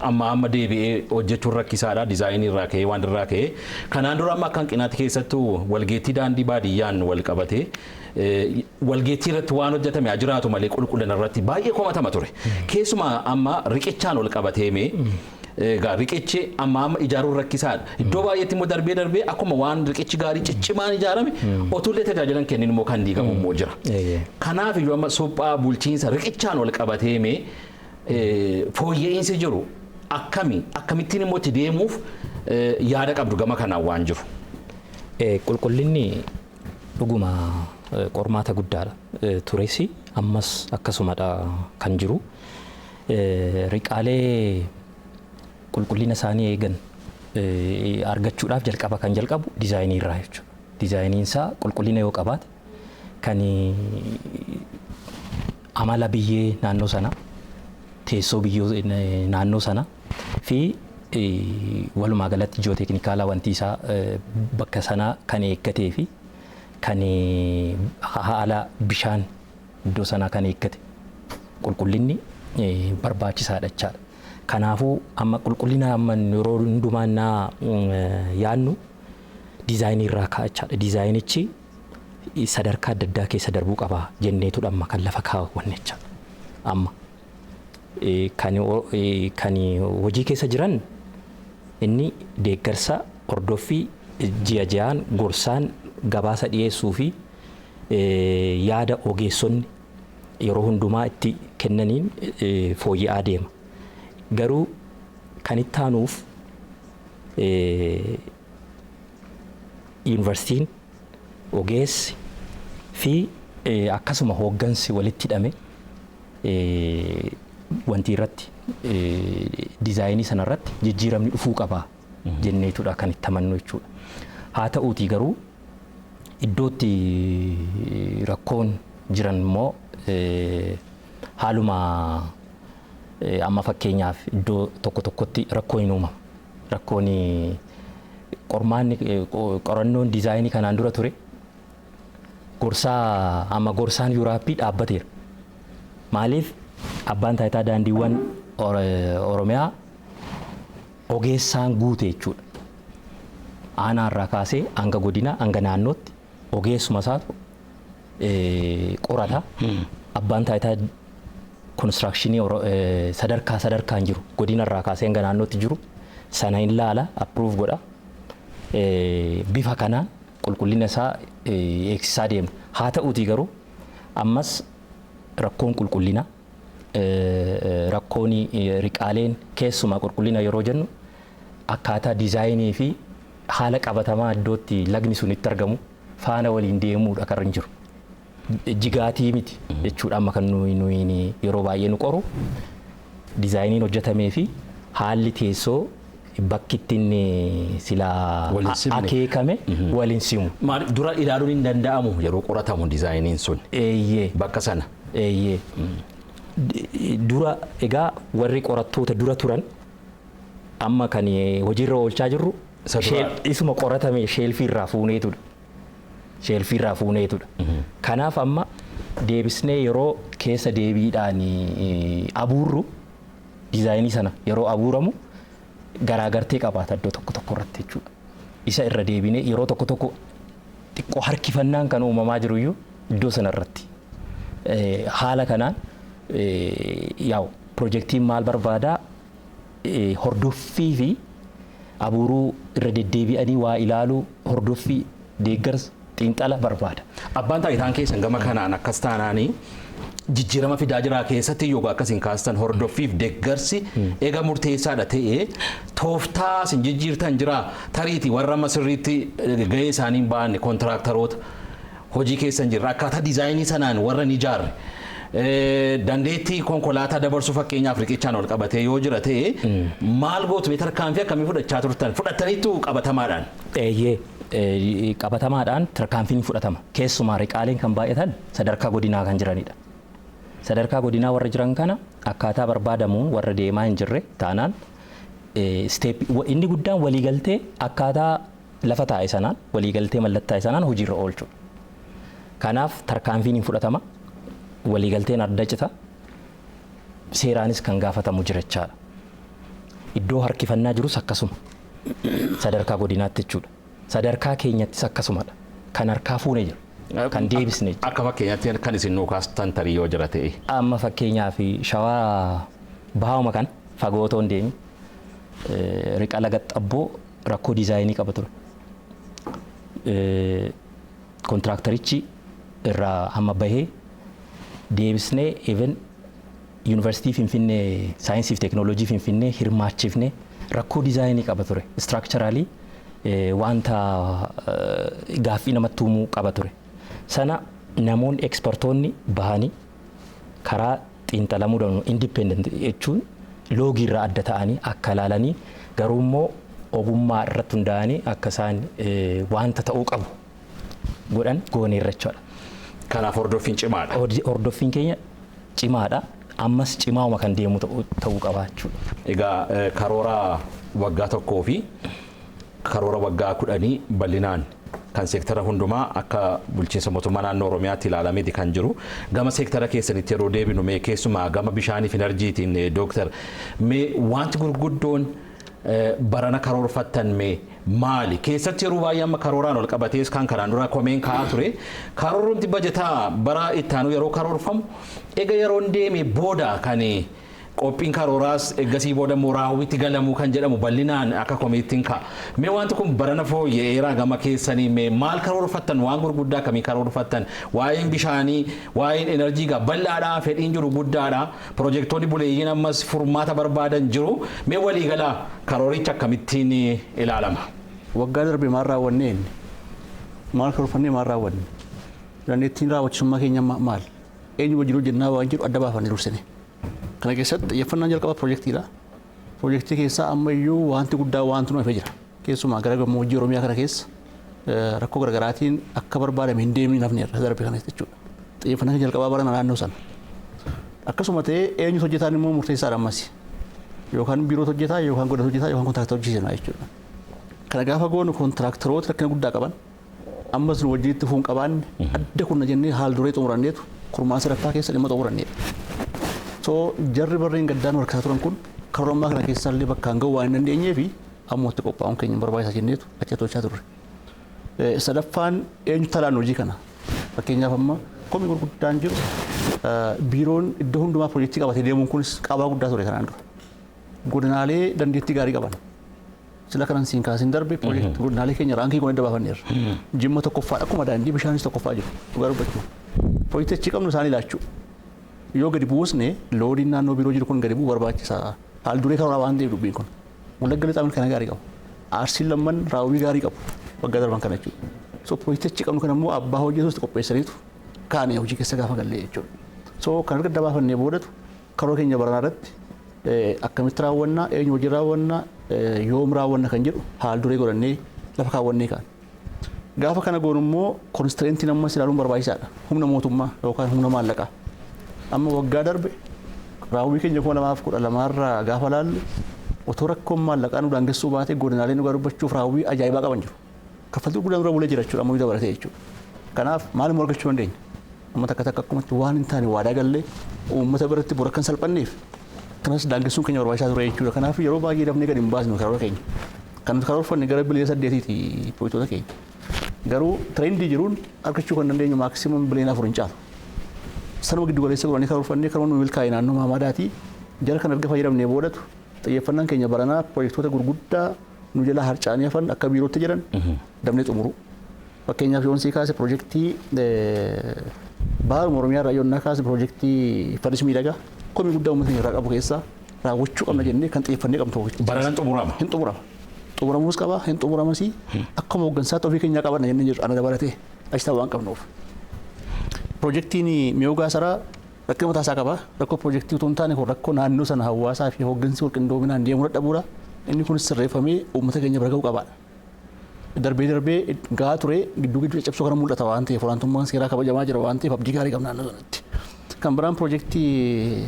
Amma deebi'ee hojjechuun rakkisaadha. Diizaayinii irraa ka'ee waan irraa ka'ee. Kanaan dura amma akkan qinaatti keessattuu walgeettii daandii baadiyyaan wal qabatee walgeettii irratti waan hojjetame jiraatu malee qulqullina irratti baay'ee komatama ture. Keessumaa amma riqichaan wal qabateeme riqichi amma ijaaruun rakkisaadha. Iddoo baay'eetti immoo darbee akkuma waan riqichi gaarii ciccimaan ijaarame otullee tajaajilan kennin immoo kan diigamu immoo jira. Kanaaf iyyuu amma suphaa bulchiinsa riqichaan wal qabateeme fooyya'insi jiru akkamittiin immoo itti deemuuf yaada qabdu gama kanaan waan jiru. Qulqullinni dhuguma qormaata guddaadha. Tureessi ammas akkasumadha kan jiru. Riqaalee qulqullina isaanii eegan argachuudhaaf jalqaba kan jalqabu diizaayinii irraa jechuudha. Diizaayiniin isaa qulqullina yoo qabaate kan amala biyyee naannoo sana teessoo biyyoo naannoo sana fi walumaa galatti ji'ooteeknikaalaa wanti isaa bakka sanaa kan eeggatee fi kan haala bishaan iddoo sanaa kan eeggate qulqullinni barbaachisaadha jechaadha. Kanaafuu amma qulqullina amma yeroo hundumaa yaannu diizaayinii irraa ka'achaadha. Diizaayinichi sadarkaa adda addaa keessa darbuu qaba jenneetudha amma kan lafa kaawwanne jechaadha. Amma kan hojii keessa jiran inni deeggarsa hordoffii ji'aan gorsaan gabaasa dhiyeessuu fi yaada ogeessonni yeroo hundumaa itti kennaniin fooyya'aa deema. Garuu kan itti aanuuf yuunivarsiitiin ogeessi fi akkasuma hooggansi walitti hidhame wanti irratti diizaayinii sana irratti jijjiiramni dhufuu qaba jenneetudha kan itti amannu jechuudha. Haa ta'uutii garuu iddootti rakkoon jiran immoo haaluma amma fakkeenyaaf iddoo tokko tokkotti rakkoon hin uumama. Rakkoon qorannoon diizaayinii kanaan dura ture amma gorsaan yuuraappii dhaabbateera. Maaliif abbaan taayitaa daandiiwwan Oromiyaa ogeessaan guute jechuudha. Aanaarraa kaasee hanga godina hanga naannootti ogeessuma isaatu qorata. Abbaan taayitaa konistirakshinii sadarkaan jiru godinarraa kaasee hanga naannootti jiru sana hin laala approve godha. Bifa kanaan qulqullina isaa eegsisaa deemna. Haa ta'uutii garuu ammas rakkoon qulqullinaa rakkoon riqaaleen keessumaa qulqullina yeroo jennu akkaataa diizaayinii fi haala qabatamaa iddootti lagni sun itti argamu faana waliin deemuudha kan jiru. Jigaatii miti jechuudha amma kan nuyi yeroo baay'ee nu qoru diizaayiniin hojjetamee fi haalli teessoo bakki ittiin silaa akeekame waliin simu. Dura ilaaluun hin danda'amu yeroo qoratamu diizaayiniin sun. Eeyyee. Bakka sana. Eeyyee. Dura egaa warri qorattoota dura turan amma kan hojiirra oolchaa jirru isuma qoratame sheelfiirraa fuuneetudha. Sheelfiirraa fuuneetudha. Kanaaf amma deebisnee yeroo keessa deebiidhaan abuurru diizaayinii sana yeroo abuuramu garaagartee qabaata iddoo tokko irratti jechuudha. Isa irra deebinee yeroo tokko xiqqoo harkifannaan kan uumamaa jiru iyyuu iddoo sana irratti. Haala kanaan yaa'u piroojeektiin maal barbaadaa hordoffii fi abuuruu irra deddeebi'anii waa ilaaluu hordoffii deeggarsa xiinxala barbaada. Abbaan taayitaan keessan gama kanaan akkas taanaanii jijjiirama fidaa jiraa keessatti yoo akkasiin kaastan hordoffiif deeggarsi eega murteessaadha ta'ee tooftaa isin jijjiirtan jira tariitii warra masirriitti gahee isaaniin ba'an kontiraaktaroota hojii keessan jirra akkaataa diizaayinii sanaan warra ni ijaarre. Dandeettii konkolaataa dabarsu fakkeenyaaf riqichaan ol qabatee yoo jira ta'ee maal gootu mee tarkaanfii akkamii fudhachaa turtan fudhattaniitu qabatamaadhaan? Qabatamaadhaan tarkaanfiin fudhatama. Keessumaa riqaaleen kan baay'atan sadarkaa godinaa kan jiranidha. Sadarkaa godinaa warra jiran kana akkaataa barbaadamuun warra deemaa hin jirre taanaan inni guddaan waliigaltee akkaataa lafa taa'e sanaan waliigaltee mallattaa'e sanaan hojiirra oolchu. Kanaaf tarkaanfiin hin fudhatama. Waliigalteen adda cita seeraanis kan gaafatamu jirachaadha. Iddoo harkifannaa jirus akkasuma sadarkaa godinaatti jechuudha. Sadarkaa keenyattis akkasumadha. Kan harkaa fuunee jira. Kan deebisne. Akka fakkeenyaatti kan isin nuu kaastan tarii yoo jira ta'e. Amma fakkeenyaaf shawaa bahauma kan fagoo otoo hin deemin riqa laga xabboo rakkoo diizaayinii qaba ture. Kontiraaktarichi irraa hamma bahee deebisnee even yuunivarsiitii Finfinnee saayinsii fi teekinooloojii Finfinnee hirmaachifnee rakkoo diizaayinii qaba ture. Istiraakcharaali wanta gaaffii namatti uumuu qaba ture. Sana namoonni ekspertoonni bahanii karaa xiinxalamuu danda'u indipendent jechuun loogii irraa adda ta'anii akka ilaalanii garuu immoo ogummaa irratti hundaa'anii akka isaan wanta ta'uu qabu godhan gooneerra jechuudha. Kanaaf hordoffiin cimaadha. Hordoffiin keenya cimaadha. Ammas cimauma kan deemu ta'uu qaba jechuudha. Egaa karoora waggaa tokkoo fi karoora waggaa 10 bal'inaan kan seektara hundumaa akka bulchiinsa mootummaa naannoo Oromiyaatti ilaalameeti kan jiru. Gama seektara keessanitti yeroo deebinu mee keessumaa gama bishaanii fi enerjiitiin dooktar mee wanti gurguddoon barana karoorfattan mee maali? Keessatti yeroo baay'ee amma karooraan ol qabatees kan kanaan dura komeen ka'aa ture. Karoorumti bajetaa bara ittaanu yeroo karoorfamu eega yeroon deeme booda kan qophiin karooraas eeggasii booda raawwitti galamuu kan jedhamu bal'inaan akka komiitiin ka'a. Mee wanti kun barana fooyya'eeraa gama keessanii mee maal karoorfattan waan gurguddaa kamii karoorfattan waa'een bishaanii waa'een enerjii bal'aadhaa fedhiin jiru guddaadha piroojeektoonni buleeyyiin ammas furmaata barbaadan jiru mee waliigalaa karooricha akkamittiin ilaalama? Waggaa darbe maal raawwanneen maal karoorfannee maal raawwanne dandeettiin raawwachisummaa keenya maal eenyu wajjin hojjennaa waan jedhu adda baafannee dursine. Kana keessatti xiyyeeffannaan jalqaba piroojeektiidha. Piroojeektii keessaa ammayyuu wanti guddaa wanti nu hafee jira. Keessumaa gara gammoojjii Oromiyaa kana keessa rakkoo garaagaraatiin akka barbaadame hin deemne hafneerra darbe kana jechuudha. Xiyyeeffannaan jalqabaa barana naannoo sana. Akkasuma ta'ee eenyutu hojjetaan immoo murteessaadha ammas. Yookaan biirota hojjetaa yookaan godina hojjetaa yookaan kontiraaktara hojjechiisna jechuudha. Kana gaafa goonu kontiraaktoroota rakkina guddaa qaban ammas nu wajjin itti fuun qabaanne adda kunna jennee haal duree xumuranneetu kurmaan sadarkaa keessa dhimma xumuranneedha. So jarri barreen gaddaan harkaa turan kun karoora kana keessa illee bakka hanga waan hin dandeenyee fi ammoo itti qophaa'uun keenya barbaachisaa jenneetu achi tolchaa turre. Sadaffaan eenyu talaan hojii kana fakkeenyaaf amma komii gurguddaan jiru biiroon iddoo hundumaa piroojeektii qabatee deemuun kunis qabaa guddaa ture kanaan dura. Godinaalee dandeettii gaarii qaban. Sila kanan siin kaasin darbe piroojeektii godinaalee keenya raankii kun adda baafanneerra. Jimma tokkoffaa akkuma daandii bishaanis tokkoffaa jiru dhugaa dubbachuu. Piroojeektii qabnu isaanii laachuu. yoo gadi buusne loodiin naannoo biroo jiru kun gadi bu'u barbaachisaa haal duree karoora waan ta'eef dubbiin kun Wallagga Lixaa milkaa'ina gaarii qabu Arsiin lamman raawwii gaarii qabu waggaa darban kana jechuudha so piroojeektii qabnu kan immoo abbaa hojjetus qopheessaniitu kaanee hojii keessa gaafa gallee jechuudha so kan arga dabaafannee boodatu karoora keenya baranaa irratti akkamitti raawwannaa eenyu hojii raawwannaa yoom raawwanna kan jedhu haal duree godhannee lafa kaawwannee kaan gaafa kana goonu immoo konistiriyentiin amma ilaaluun barbaachisaadha humna mootummaa yookaan humna maallaqaa amma waggaa darbe raawwii keenya 2012 irraa gaafa laallu otoo rakkoon maallaqaa nu daangessuu baate godinaalee nu dubbachuuf raawwii ajaa'ibaa qaban jiru kaffaltii guddaan dura bulee jira jechuudha amma dabalatee jechuudha kanaaf maal argachuu dandeenya amma takka akkumatti waan hin taane waadaa gallee uummata biratti bor akka hin salphanneef kanas daangessuun keenya barbaachisaa ture jechuudha kanaaf yeroo baay'ee dafnee gadi hin baasnu karoora keenya kan karoorfanne gara biliyoona 8ti piroojektota keenya garuu tirendii jiruun argachuu kan dandeenyu maaksimuum biliyoona 4 hin caalu sanuma giddu galeessa godhanii karoorfannee karoora nu milkaa'e naannoo Maamadaati jara kan arga fayyadamnee boodatu xiyyeeffannaan keenya baranaa piroojektota gurguddaa nu jalaa harcaanii hafan akka biirootti jiran damnee xumuru fakkeenyaaf yoon sii kaase piroojeektii baaruma Oromiyaa irraa yoonnaa kaase piroojeektii Fardis Miidhagaa komii guddaa uummata keenya irraa qabu keessaa raawwachuu qabna jennee kan xiyyeeffannee qabnu Baranaan xumurama. Hin xumurama. Xumuramuus qaba hin xumuramas akkuma hooggansaatti ofii keenyaa qabanna jennee jirru ana dabalatee achitaa waan qabnuuf. Piroojeektiin mi'oogaa saraa rakkoo mataa isaa qaba rakkoo piroojeektii utuu hin taane kun rakkoo naannoo sana hawaasaa fi hooggansi walqindoominaan deemuu dadhabuudha inni kunis sirreeffamee uummata keenya bira ga'uu qabaadha. Darbee gahaa ture gidduu caccabsoo kana mul'ata waan ta'eef olaantummaan seeraa kabajamaa jira waan ta'eef abdii gaarii qabna naannoo sanatti. Kan biraan piroojeektii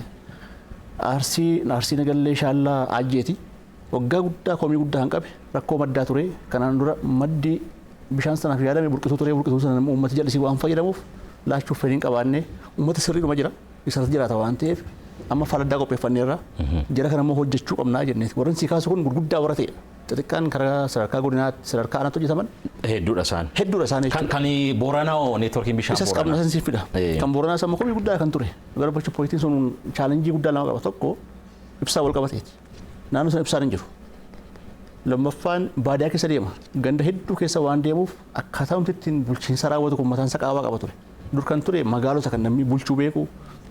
Arsii Nagallee Shaallaa Ajjeeti waggaa guddaa komii guddaa hin qabe rakkoo maddaa ture kanaan dura maddi bishaan sanaaf yaadame burqituu ture burqituu sana uummata jallisii waan fayyadamuuf laachuuf fedhiin qabaannee uummata sirriidhuma jira isarratti jiraata waan ta'eef amma faladdaa qopheeffanneerra jara kana immoo hojjechuu qabnaa jenneeti warreen sii kaasu kun gurguddaa warra ta'e xixiqqaan karaa sadarkaa godinaatti sadarkaa aanaatti hojjetaman Hedduudha isaan. Kan Booranaa neetworkiin bishaan isas qabna san siif fida kan Booranaa sama komii guddaa kan ture garbachu piroojeektiin sun chaalenjii guddaa lama qaba tokko ibsaa wal qabateeti naannoo sana ibsaan hin jiru lammaffaan baadiyaa keessa deema ganda hedduu keessa waan deemuuf akkaataa ittiin bulchiinsa raawwatu kun mataan isaa qaawaa qaba ture dur kan ture magaalota kan namni bulchuu beeku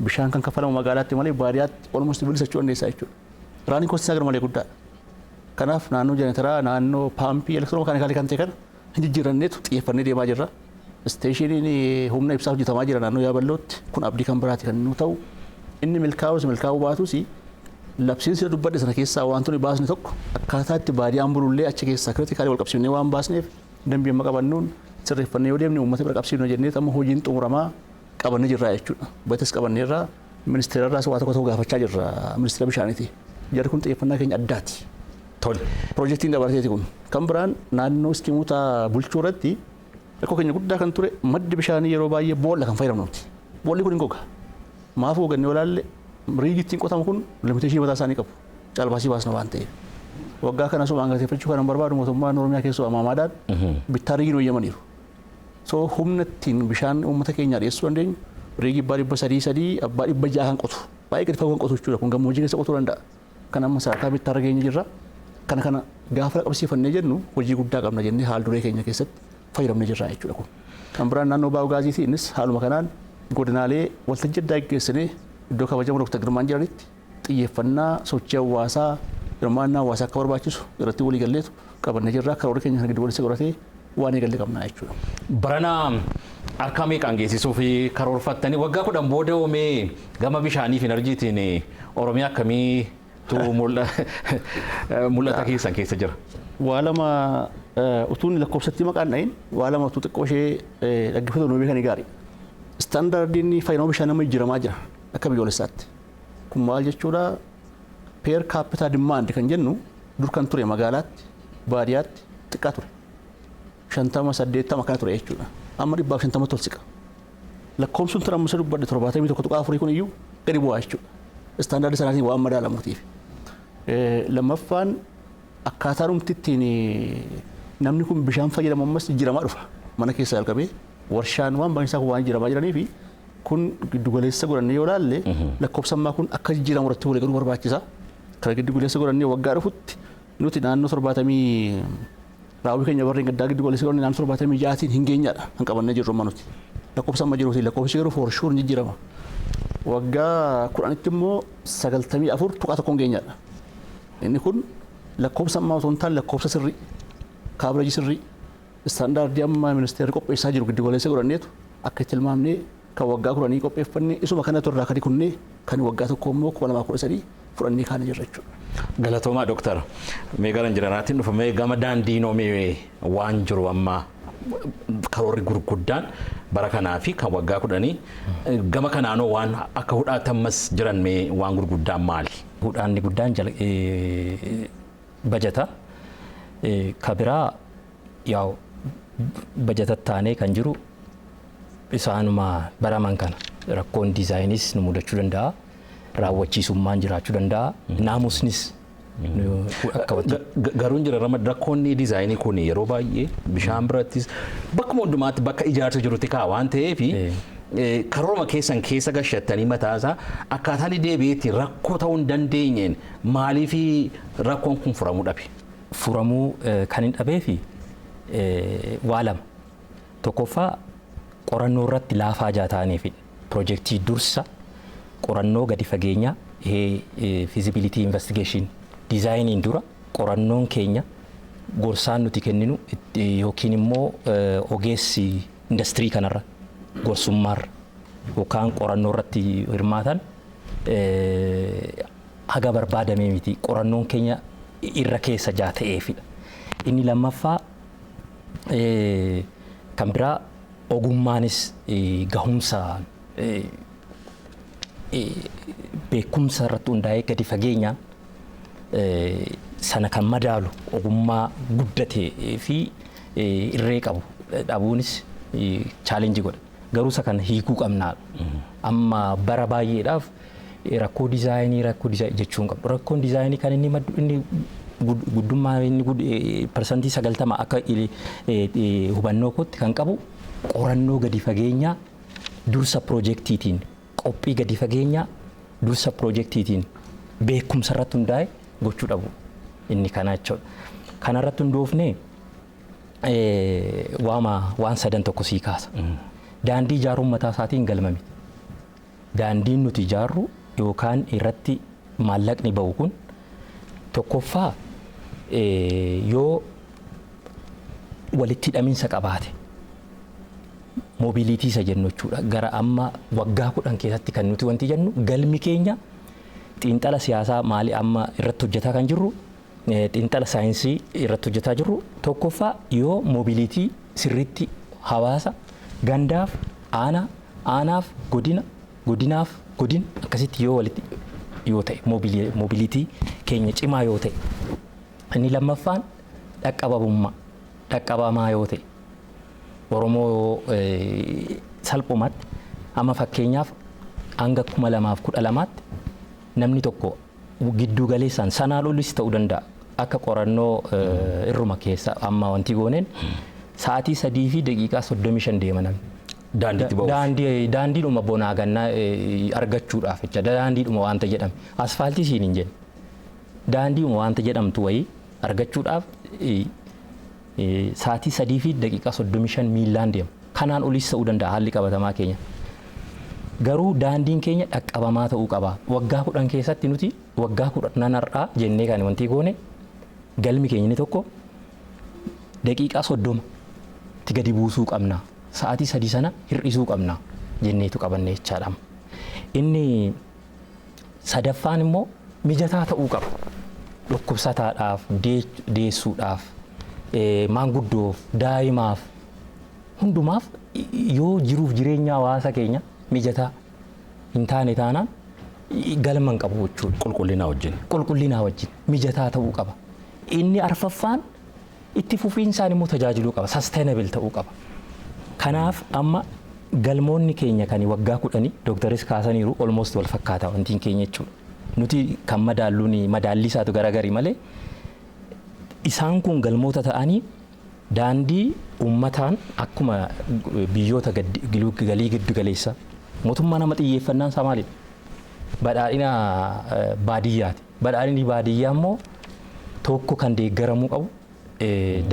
bishaan kan kaffalamu magaalaatti malee baadiyaatti olmosti bilisachuu dandeessaa jechuudha raaniin koostii isaa garmalee guddaadha kanaaf naannoo jeneteraa naannoo paampii elektiroo makaanikaalii kan ta'e kana hin jijjiiranneetu xiyyeeffannee deemaa jirra isteeshiniin humna ibsaa hojjetamaa jira naannoo Yaaballootti kun abdii kan biraati kan nu ta'u inni milkaa'uu baatus labsiinsi dubbadde sana keessaa wantoonni baasne tokko akkaataa itti baadiyaan bulullee achi keessaa kiraatikaalii wal qabsiifnee waan baasneef dambii amma qabannuun sirreeffannee yoo deemne uummata bira qabsiifna jennee amma hojiin xumuramaa qabannee jirra jechuudha. Bates qabanneerra ministeerarraas waa tokko gaafachaa jirra ministeera bishaaniiti. Jarri kun xiyyeeffannaa keenya addaati. Tole. Piroojeektiin dabalateeti kun. Kan biraan naannoo iskiimoota bulchuu irratti rakkoo keenya guddaa kan ture maddi bishaanii yeroo baay'ee boolla kan fayyadamnuuti. Boolli kun hin goga. Maaf hogannee olaalle riigittiin qotamu kun limiteeshinii mataa isaanii qabu. Caalbaasii baasna waan ta'eef. Waggaa kana sumaan gateeffachuu kan barbaadu mootummaan Oromiyaa keessoo Maamaadaan bittaa riigii hojjemaniiru. So humna ittiin bishaan uummata keenyaa dhiyeessuu dandeenyu riigii abbaa 300 abbaa 600 kan qotu. Baay'ee gadi fagoo kan qotu jechuudha kun gammoojjii keessa qotuu danda'a. Kan amma sadarkaa bittaa irra geenye jirra. Kana gaafa qabsiifannee jennu hojii guddaa qabna jennee haal duree keenya keessatti fayyadamnee jirra jechuudha kun. Kan biraan naannoo baay'oogaasiitiinis haaluma kanaan godinaalee waltajjii addaa gaggeessinee iddoo kabajamu Dr. Girmaan jiranitti xiyyeeffannaa sochii hawaasaa hirmaannaa hawaasaa akka barbaachisu irratti walii galleetu qabannee jirra karoora keenya kana giddu walitti godhatee waan eegalle qabnaa jechuudha. Barana harka meeqaan geessisuu fi karoorfattanii waggaa 10 booda oomee gama bishaanii fi enerjiitiin Oromiyaa akkamiitu mul'ata keessan keessa jira? Waa lama utuun lakkoofsatti maqaan dhahin waa lama utuu xiqqoo ishee dhaggeeffatu nu beekanii gaarii. Istaandardiin fayyadama bishaan nama jijjiiramaa jira akka biyyoolessaatti. Kun maal jechuudha? Per capita demand kan jennu dur kan ture magaalaatti baadiyyaatti xiqqaa ture. 50-80 kana ture jechuudha. Amma 150 tolsiqa. Lakkoofsuun tura amma dubbadde 71 kun iyyuu gadi bu'aa jechuudha. Istaandardi sanaatiin waan madaalamuutiif. Lammaffaan akkaataa ittiin namni kun bishaan fayyadamu ammas jijjiiramaa dhufa. Mana keessa jalqabee warshaan waan baay'isaa kun waan jijjiiramaa jiranii fi kun giddu galeessa godhannee yoo ilaalle lakkoofsammaa kun akka jijjiiramu irratti walii galuu barbaachisa. Kana giddu galeessa godhannee waggaa dhufutti nuti naannoo 70 raawwii keenya warreen gaddaa giddu galeessa godhannee naannoo 76tiin hin geenyaadha kan qabannee jirru amma nuti. Lakkoofsamma jiruutiin lakkoofsi garuu for sure jijjiirama. Waggaa kudhanitti immoo 94 tuqaa tokkoon geenyadha. Inni kun lakkoofsa ammaa osoo hin taane lakkoofsa sirrii, kaabireejii sirrii, istaandaardii amma ministeerri qopheessaa jiru giddu galeessa godhanneetu akka itti tilmaamnee kan waggaa kudhanii qopheeffannee isuma kanatu irraa kadi kunnee kan waggaa tokko immoo 2013 fudhannee kaana jirra jechuudha. Galatoomaa Doktara. Mee gara injiinaraatiin dhufamee gama daandii noomee waan jiru amma karoorri gurguddaan bara kanaa fi kan waggaa kudhanii gama kanaanoo waan akka hudhaatammas jiran mee waan gurguddaan maali? Hudhaanni guddaan bajata kabiraa yaa'u bajata taanee kan jiru isaanuma baraman kana rakkoon diizaayinis nu mudachuu danda'a, raawwachiisummaan jiraachuu danda'a, naamusnis Garuun jira rakkoonni diizaayinii kun yeroo baay'ee bishaan birattis bakkuma hundumaatti bakka ijaarsa jirutti kaa waan ta'eef karooruma keessan keessa gashattanii mataasaa akkaataan deebi'eetti rakkoo ta'uu hin dandeenyeen maaliif rakkoon kun furamuu dhabe? Furamuu kan hin dhabeefi waa lama. Tokkoffaa qorannoo irratti laafaa ta'aniifi piroojeektii dursa qorannoo gadi fageenyaa feasibility investigation diizaayiniin dura qorannoon keenya gorsaan nuti kenninu yookiin immoo ogeessi industirii kanarra gorsummaarra yookaan qorannoo irratti hirmaatan haga barbaadamee miti qorannoon keenya irra keessa ta'eefidha. Inni lammaffaa kan biraa ogummaanis gahumsaan beekumsa irratti hundaa'ee gadi fageenyaan sana kan madaalu ogummaa guddatee fi irree qabu dhabuunis chaalenjii godha. Garuu isa kana hiikuu qabnaa. Amma bara baay'eedhaaf rakkoo diizaayinii jechuun qabdu. Rakkoon diizaayinii kan inni guddummaa inni parsantii 90 akka hubannoo kootti kan qabu qorannoo gadi fageenyaa dursa piroojeektiitiin qophii gadi fageenyaa dursa piroojeektiitiin beekumsa irratti hundaa'e gochuu dhabu. Inni kana jechuudha. Kana irratti hundoofnee waan sadan tokko sii kaasa. Daandii ijaaruun mataa isaatiin galmame. Daandiin nuti ijaarru yookaan irratti maallaqni ba'u kun tokkoffaa yoo walitti hidhaminsa qabaate mobiliitii isa jennu jechuudha. Gara amma waggaa 10 keessatti kan nuti wanti jennu galmi keenya xiinxala siyaasaa maali amma irratti hojjetaa kan jirru xiinxala saayinsii irratti hojjetaa jirru tokkoffaa yoo mobiliitii sirriitti hawaasa gandaaf aanaaf godinaaf godin akkasitti yoo walitti yoo ta'e mobiliitii keenya cimaa yoo ta'e. Inni lammaffaan dhaqqabamaa yoo ta'e. Oromoo salphumatti amma fakkeenyaaf hanga 2012tti namni tokko giddu galeessaan sanaa olis ta'uu danda'a. Akka qorannoo irruma keessa amma wanti gooneen sa'aatii 3 fi daqiiqaa 35 deema namni. Daandiitti ba'uuf. Daandiidhuma bonaa gannaa argachuudhaaf jecha daandiidhuma waanta jedhame asfaaltii siin hin jenne. Daandiidhuma waanta jedhamtu wayii argachuudhaaf sa'aatii 3 fi daqiiqaa 35 miilaan deema. Kanaan olis ta'uu danda'a haalli qabatamaa keenya. Garuu daandiin keenya dhaqqabamaa ta'uu qaba. Waggaa 10 keessatti nuti waggaa 10 har'aa jennee kan wanti goone galmi keenya inni tokko daqiiqaa 30 tti gadi buusuu qabna. Sa'aatii 3 sana hir'isuu qabna jenneetu qabanne jechaadha. Inni sadaffaan immoo mijataa ta'uu qaba. Dhukkubsataadhaaf, deessuudhaaf, maanguddoof, daa'imaaf hundumaaf yoo jiruuf jireenya hawaasa keenya mijataa hin taane taanaan galma hin qabu jechuudha. Qulqullinaa wajjin mijataa ta'uu qaba. Inni arfaffaan itti fufiinsaan immoo tajaajiluu qaba. Sustainable ta'uu qaba. Kanaaf amma galmoonni keenya kan waggaa 10 dooktaris kaasaniiru almost wal fakkaata wantiin keenya jechuudha. Nuti kan madaalluun madaalli isaatu garagari malee isaan kun galmoota ta'anii daandii uummataan akkuma biyyoota galii giddu galeessa mootummaa nama xiyyeeffannaan isaa maalidha? Badhaadhina baadiyyaati. Badhaadhinni baadiyyaa immoo tokko kan deeggaramuu qabu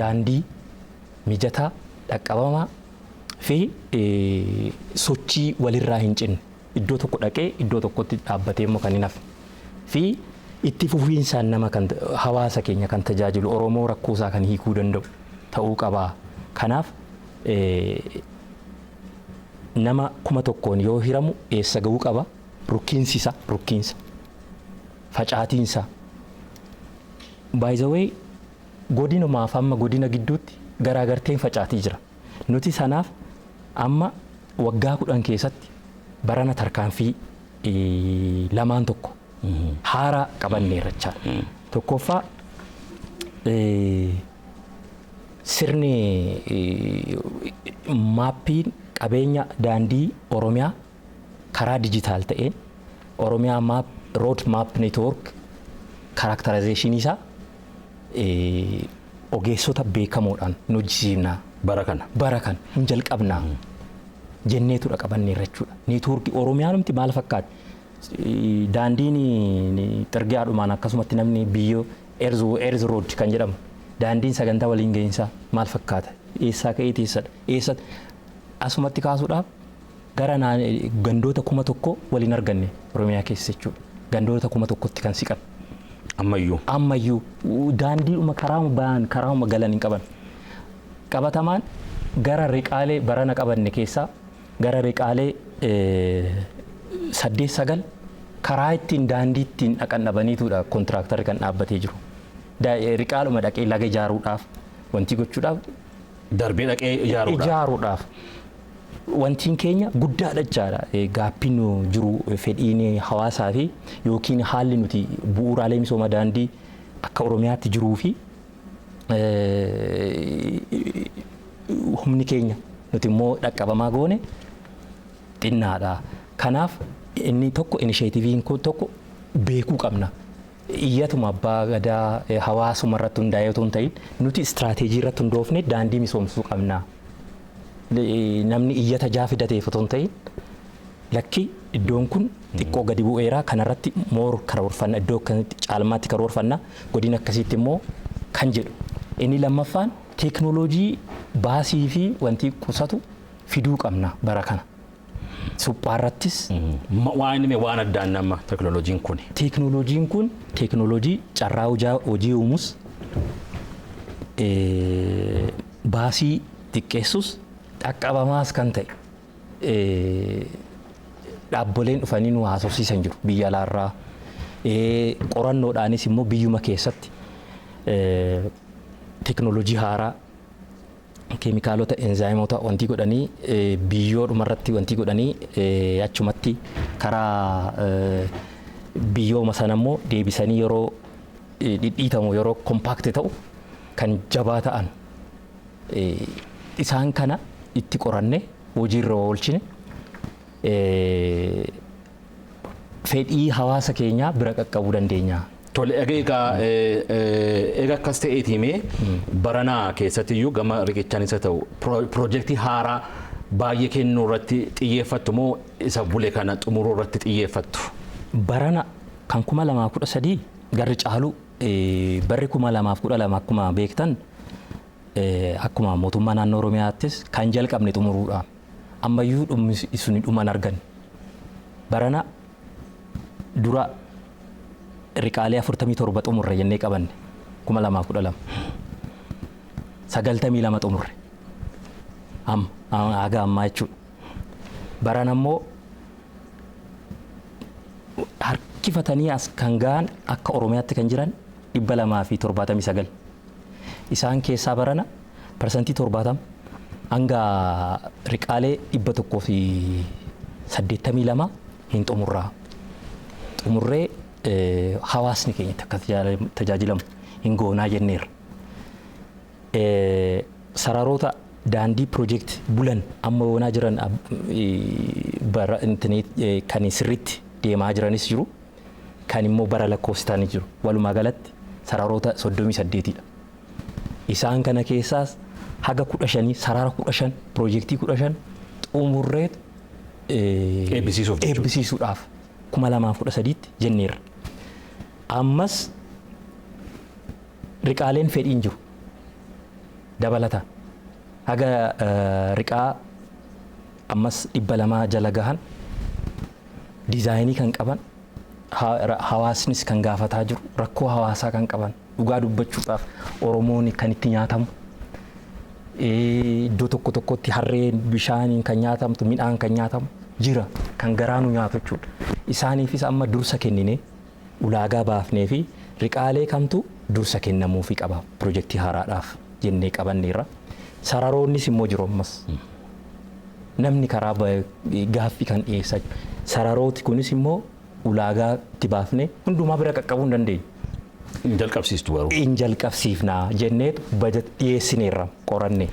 daandii mijataa dhaqqabamaa fi sochii walirraa hin cinne iddoo tokko dhaqee iddoo tokkotti dhaabbatee immoo kan hin hafne fi itti fufiinsaan nama kan hawaasa keenya kan tajaajilu Oromoo rakkoosaa kan hiikuu danda'u ta'uu qabaa. Kanaaf nama 1,000 yoo hiramu eessa ga'uu qaba? Rukkiinsa facaatiinsa. By the way godinumaaf amma godina gidduutti garaagarteen facaatii jira. Nuti sanaaf amma waggaa 10 keessatti barana tarkaanfii lamaan tokko haaraa qabanneerra jechaadha. Tokkoffaa sirni maappiin qabeenya daandii Oromiyaa karaa dijitaal ta'een Oromiyaa road map network karakterizeeshinii isaa ogeessota beekamoodhaan nu hojjisiifnaa. Bara kana hin jalqabnaa jenneetudha qabanneerra jechuudha. Neetwoorkii Oromiyaanumti maal fakkaata? Daandiin xirgiyaadhumaan akkasumatti namni biyyoo Erz road kan jedhamu daandiin sagantaa waliin gahinsaa maal fakkaata? Eessaa ka'ee eessatti asumatti kaasuudhaaf gara gandoota 1,000 waliin arganne Oromiyaa keessa jechuudha. Gandoota 1,000tti kan siqan. Ammayyuu daandiidhuma karaama galan hin qaban. Qabatamaan gara riqaalee barana qabanne keessaa gara riqaalee 8-9 karaa ittiin daandii ittiin dhaqan dhabaniitudha kontiraaktarri kan dhaabbatee jiru. Riqaaluma dhaqee laga ijaaruudhaaf wanti gochuudhaaf darbee dhaqee ijaaruudhaaf wantiin keenya guddaadha jechaadha. Gaaffiin jiru fedhiin hawaasaa fi yookiin haalli nuti bu'uuraalee misooma daandii akka Oromiyaatti jiruu fi humni keenya nuti immoo dhaqqabamaa goone xinnaadha. Kanaaf inni tokko inisheetiiviin tokko beekuu qabna. Iyyatuma abbaa gadaa hawaasuma irratti hundaa'ee otoo hin ta'in nuti istiraateejii irratti hundoofne daandii misoomsuu qabna. Namni iyyata jaafidateef otoo hin ta'in lakki iddoon kun xiqqoo gadi bu'eeraa kanarratti moor karoorfanna iddoo kanatti caalmaatti karoorfanna godina akkasiitti immoo kan jedhu. Inni lammaffaan teeknooloojii baasii fi wanti qusatu fiduu qabna bara kana. Suphaarrattis waan addaan nama teeknooloojiin kun. Teeknooloojiin kun teeknooloojii carraa hojii uumuus baasii xiqqeessus dhaqqabamaas kan ta'e dhaabboleen dhufanii nu haasofsiisan jiru biyya alaarraa. Qorannoodhaanis immoo biyyuma keessatti teeknooloojii haaraa keemikaalota enzaayimoota wanti godhanii biyyoodhuma irratti wanti godhanii achumatti karaa biyyooma sana immoo deebisanii yeroo dhidhiitamu yeroo kompaakti ta'u kan jabaa ta'an isaan kana itti qoranne hojiirra oolchine fedhii hawaasa keenyaa bira qaqqabuu dandeenya. Tole egaa akkas ta'eetimee baranaa keessattiyyuu gama riqichaanis haa ta'u piroojeektii haaraa baay'ee kennuu irratti xiyyeeffattu moo isa bule kana xumuruu irratti xiyyeeffattu? Barana kan 2013 garri caalu barri 2012 akkuma beektan akkuma mootummaa naannoo Oromiyaattis kan jalqabne xumuruudhaan ammayyuu dhumni dhuman argan. Barana dura riqaalee 47 xumurre jennee qabanne 2012 92 xumurre haga ammaa jechuudha. Barana immoo harkifatanii as kan ga'an akka Oromiyaatti kan jiran 279 isaan keessaa barana parsantii 70 hanga riqaalee 182 hin xumurraa xumurree hawaasni keenya akka tajaajilamu hin goonaa jenneerra. Sararoota daandii piroojeektii bulan amma yoonaa jiran kan sirriitti deemaa jiranis jiru kan immoo bara lakkoofsitaanii jiru. Walumaa galatti sararoota 38dha. Isaan kana keessaas haga 15 sarara 15 piroojeektii 15 xumurree eebbisiisuudhaaf 2013tti jenneerra. Ammas riqaaleen fedhiin jiru dabalata haga riqaa ammas 200 jala gahan diizaayinii kan qaban hawaasnis kan gaafataa jiru rakkoo hawaasaa kan qaban dhugaa dubbachuudhaaf Oromoon kan itti nyaatamu iddoo tokko tokkotti harreen bishaaniin kan nyaatamtu midhaan kan nyaatamu jira kan garaanu nyaatu jechuudha. Isaaniifis amma dursa kennine ulaagaa baafnee fi riqaalee kamtu dursa kennamuufi qaba piroojeektii haaraadhaaf jennee qabanneerra. Sararoonnis immoo jiru ammas. Namni karaa gaaffii kan dhiyeessaa sararooti kunis immoo ulaagaa itti baafnee hundumaa bira qaqqabuu hin dandeenye. Hin jalqabsiistu garuu. Hin jalqabsiifnaa jenneetu bajet dhiyeessineerra qoranne.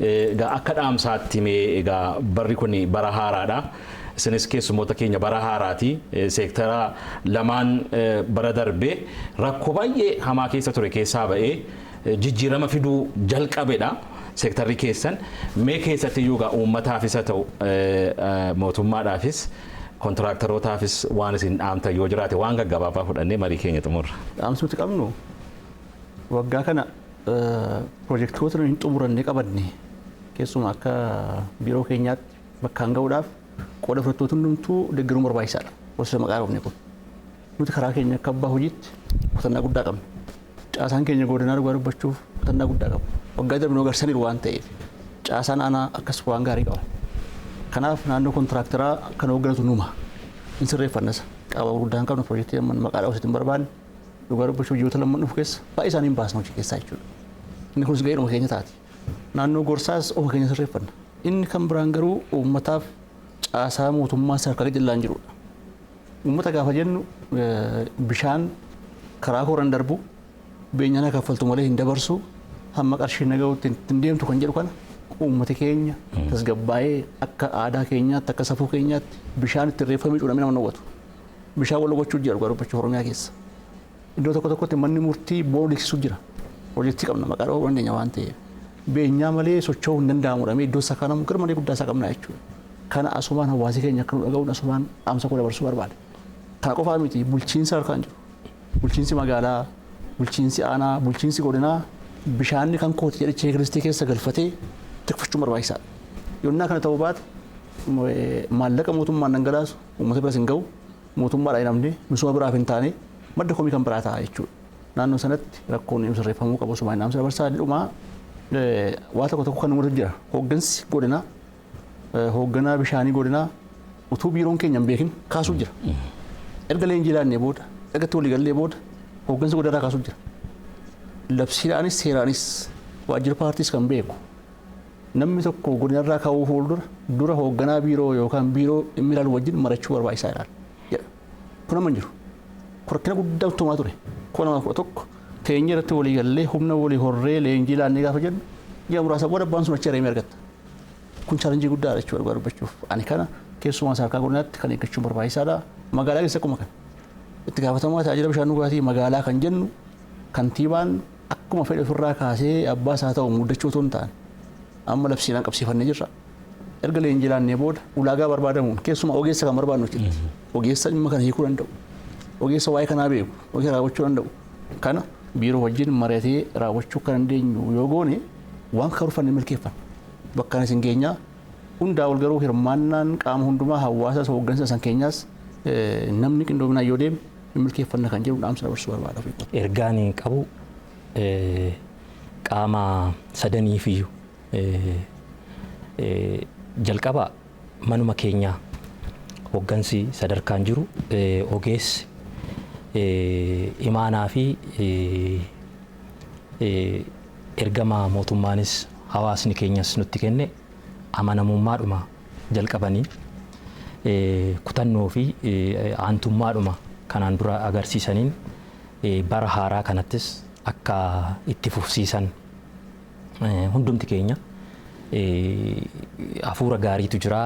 Egaa akka dhaamsaatti mee egaa barri kun bara haaraadha. Isinis keessummoota keenya bara haaraati. Seektara lamaan bara darbee rakkoo baay'ee hamaa keessa ture keessaa ba'ee jijjiirama fiduu jalqabedha. Seektarri keessan mee keessatti iyyuu uummataafis haa ta'u mootummaadhaafis kontiraaktarootaafis waan isin dhaamtan yoo jiraate waan gaggabaabaa fudhannee marii keenya xumurra. Dhaamsi nuti qabnu waggaa kana piroojeektoota hin xumuranne qabanne keessumaa akka biiroo keenyaatti bakkaan ga'uudhaaf qooda fudhattoota hundumtuu deeggaruu barbaachisaadha. Gosa maqaa qabne kun nuti karaa keenya akka abbaa hojiitti kutannaa guddaa qabna. Caasaan keenya godinaa dhugaa dubbachuuf kutannaa guddaa qaba. Waggaa darbe nu agarsiisaniiru waan ta'eef caasaan aanaa akkas waan gaarii qaba. Kanaaf naannoo kontiraaktaraa kan hoogganatu numa hin sirreeffannas qaaba guddaa hin qabnu piroojeektii maqaa dhaabsitti hin barbaanne dhugaa dubbachuuf ji'oota lamman dhufu keessa baay'ee isaanii hin baasna hojii keessaa jechuudha. Inni kunis ga'ee dhuma keenya taati. Naannoo gorsaas ofa keenya sirreeffanna. Inni kan biraan garuu uummataaf caasaa mootummaa sadarkaa gajjallaan jirudha. Uummata gaafa jennu bishaan karaa kooraan darbu beenyaan kaffaltu malee hin dabarsu hamma qarshii naga'uutti hin deemtu kan jedhu kana uummati keenya tasgabbaa'ee akka aadaa keenyaatti akka safuu keenyaatti bishaan itti reeffamee cuudhamee nama hawwatu. Bishaan wal gochuu jira dhugaa dubbachuu Oromiyaa keessa. Iddoo tokko tokkotti manni murtii boonu liqsiisuu jira. Piroojeektii qabna maqaa dhawuu dandeenya waan ta'eef. Beenyaa malee socho'uu hin danda'amudha. Iddoo isaa kanamu gara malee guddaa isaa qabna jechuudha. Kana asumaan hawaasi keenya akka nu dhaga'uun asumaan dhaamsa koo dabarsuu barbaada. Kana qofaa miti bulchiinsa harkaan jiru. Bulchiinsi magaalaa, bulchiinsi aanaa, bulchiinsi godinaa bishaanni kan kooti jedhee cheeklistii keessa galfatee tikfachuun barbaachisaadha. Yoonnaa kana ta'uu baate maallaqa mootummaan dhangalaasu uummata biras hin ga'u mootummaadhaa hin hafne misooma biraaf hin taane madda komii kan biraa ta'a jechuudha. Naannoo sanatti rakkoon inni sirreeffamuu qabu sumaan dhaamsa dabarsaa dhumaa waa tokko tokko kan nuti jira. Hooggansi godinaa hoogganaa bishaanii godinaa utuu biiroon keenya hin beekin kaasuu jira. Erga leenjii laannee booda erga itti walii gallee booda hooggansi godinaa kaasuu jira. Labsiidhaanis seeraanis waajjira paartiis kan beeku namni tokko godinarraa ka'uu fuuldura dura hoogganaa biiroo yookaan biiroo dhimmi ilaalu wajjin marachuu barbaachisaa jedha. Kun amma hin jiru. Kun rakkina guddaa tumaa ture. Kun nama kudha tokko teenya irratti walii gallee humna walii horree leenjii laannee gaafa jennu ji'a muraasa booda abbaan sun achi areemee argatta. Kun chaalenjii guddaadha jechuudha dhugaa dubbachuuf. Ani kana keessumaa sadarkaa godinaatti kan eeggachuun barbaachisaadha. Magaalaa keessa akkuma kana. Itti gaafatamaa tajaajila bishaan dhugaatii magaalaa kan jennu kantiibaan akkuma fedhe ofirraa kaasee abbaa isaa ta'u muddachuu otoo hin taane amma labsiidhaan qabsiifannee jirra. Erga leenjii laannee booda ulaagaa barbaadamuun keessumaa ogeessa kan barbaadnu jechuudha. Ogeessa dhimma kana hiikuu danda'u. Ogeessa waa'ee kanaa beeku. Ogeessa raawwachuu danda'u. Kana biiroo wajjin mari'atee raawwachuu kan dandeenyu yoo goone waan karoorfanne milkeeffanna. Bakka isin geenyaa hundaa ol garuu hirmaannaan qaama hundumaa hawaasaas hooggansa san keenyaas namni qindoominaan yoo deeme milkeeffanna kan jedhu dhaamsa dabarsuu barbaada. Ergaan qabu qaama sadaniifiyyuu jalqaba manuma keenyaa hooggansi sadarkaan jiru ogeessi imaanaa fi ergama mootummaanis hawaasni keenyas nutti kenne amanamummaadhuma jalqabanii kutannoo fi aantummaadhuma kanaan dura agarsiisaniin bara haaraa kanattis akka itti fufsiisan hundumti keenya hafuura gaariitu jira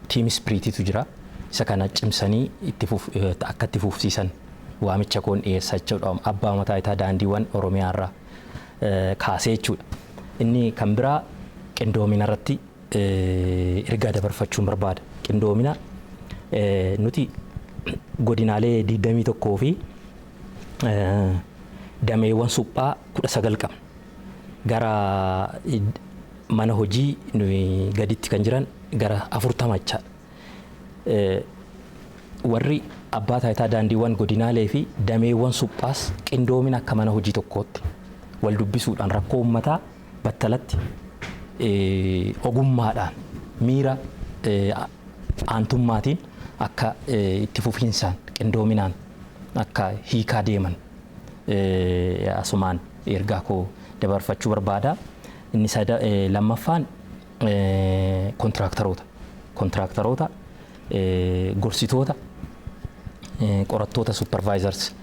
tiim ispiriitiitu jira isa kana cimsanii akka itti fufsiisan waamicha koon dhiyeessachuudha abbaa mataa isaa daandiiwwan Oromiyaarraa kaasee jechuudha. Inni kan biraa qindoomina irratti ergaa dabarfachuun barbaada. Qindoomina nuti godinaalee 21 fi dameewwan suphaa 19 qabna. Gara mana hojii nuyi gaditti kan jiran gara 40 jecha. Warri abbaa taayitaa daandiiwwan godinaalee fi dameewwan suphaas qindoomina akka mana hojii tokkootti wal dubbisuudhaan rakkoo uummataa battalatti ogummaadhaan miira aantummaatiin akka itti fufiinsaan qindoominaan akka hiikaa deeman asumaan ergaa koo dabarfachuu barbaada. Inni lammaffaan kontiraaktaroota gorsitoota qorattoota supervisors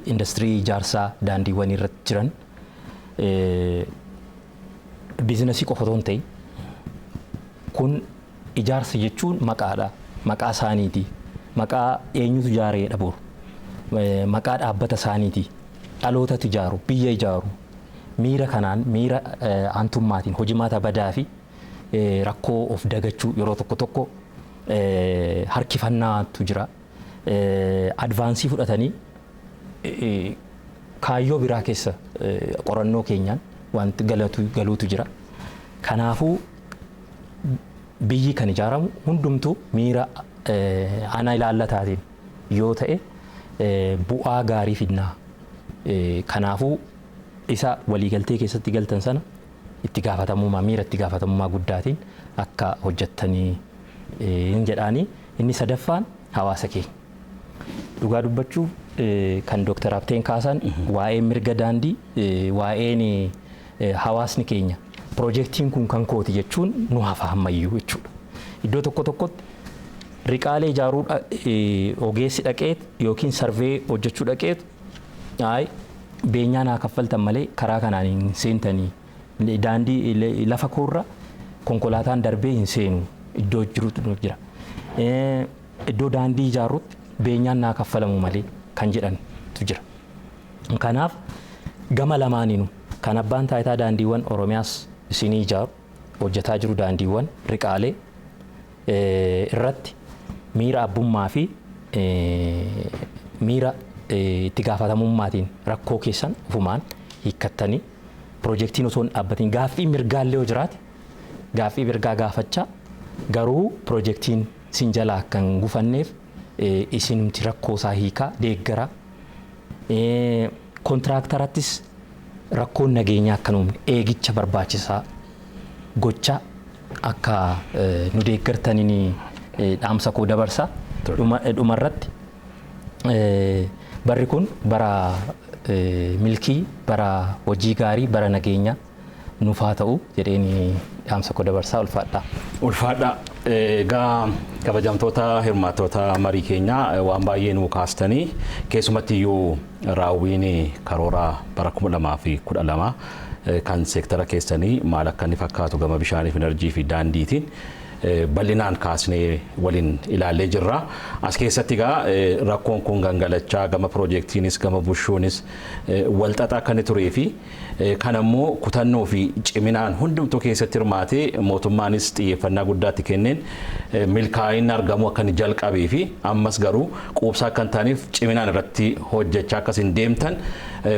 industirii ijaarsaa daandiiwwan irratti jiran biizinasii qofa otoo hin ta'in kun ijaarsa jechuun maqaadha. Maqaa isaaniiti. Maqaa eenyutu ijaareedha boru. Maqaa dhaabbata isaaniiti. Dhalootatu ijaaru, biyya ijaaru. Miira kanaan miira aantummaatiin hojimaata badaa fi rakkoo of dagachuu yeroo tokko tokko harkifannaatu jira. Advaansii fudhatanii kaayyoo biraa keessa qorannoo keenyaan wanti galuutu jira. Kanaafuu biyyi kan ijaaramu hundumtuu miira ana ilaallataatiin yoo ta'e bu'aa gaarii fidnaa. Kanaafuu isa waliigaltee keessatti galtan sana itti gaafatamummaa miira itti gaafatamummaa guddaatiin akka hojjettanii hin jedhaanii. Inni sadaffaan hawaasa keenya. Dhugaa dubbachuu kan Dr. Habteen kaasan waa'ee mirga daandii waa'een hawaasni keenya piroojeektiin kun kan kooti jechuun nu hafa ammayyuu jechuudha. Iddoo tokko tokkotti riqaalee ijaaruu ogeessi dhaqeet yookiin sarvee hojjechuu dhaqeet beenyaa naa kaffaltan malee karaa kanaan hin seentanii daandii lafa koorra konkolaataan darbee hin seenu iddoo jirutu jira. Iddoo daandii ijaaruutti beenyaan naa kaffalamu malee kan jedhantu jira. Kanaaf gama lamaaniinu kan abbaan taayitaa daandiiwwan Oromiyaas isinii ijaaru hojjetaa jiru daandiiwwan riqaalee irratti miira abbummaa fi miira itti gaafatamummaatiin rakkoo keessan ufumaan hiikkattanii piroojeektiin osoo hin dhaabbatiin gaaffii mirgaallee yoo jiraate gaaffii mirgaa gaafachaa garuu piroojeektiin sin jalaa akka hin gufanneef isinumti rakkoo isaa hiikaa deeggaraa. Kontiraaktarattis rakkoon nageenyaa akka nuumne eegicha barbaachisaa gochaa akka nu deeggartaniin dhaamsa koo dabarsaa. Dhumarratti barri kun bara milkii, bara hojii gaarii, bara nageenyaa nuuf haa ta'u jedheen dhaamsa koo dabarsaa. Ulfaadha. Egaa kabajamtoota hirmaattoota marii keenyaa waan baay'ee nuu kaastanii keessumatti iyyuu raawwiin karoora bara 2012 kan seektara keessanii maal akka inni fakkaatu gama bishaanii fi enerjii fi daandiitiin bal'inaan kaasnee waliin ilaallee jirra. As keessatti egaa rakkoon kun gangalachaa gama piroojeektiinis gama bushuunis walxaxaa akka inni turee fi kan ammoo kutannoo fi ciminaan hundumtuu keessatti hirmaatee mootummaanis xiyyeeffannaa guddaatti kenneen milkaa'inni argamu akka inni jalqabee fi ammas garuu quubsaa akka hin taaneef ciminaan irratti hojjechaa akkasiin deemtan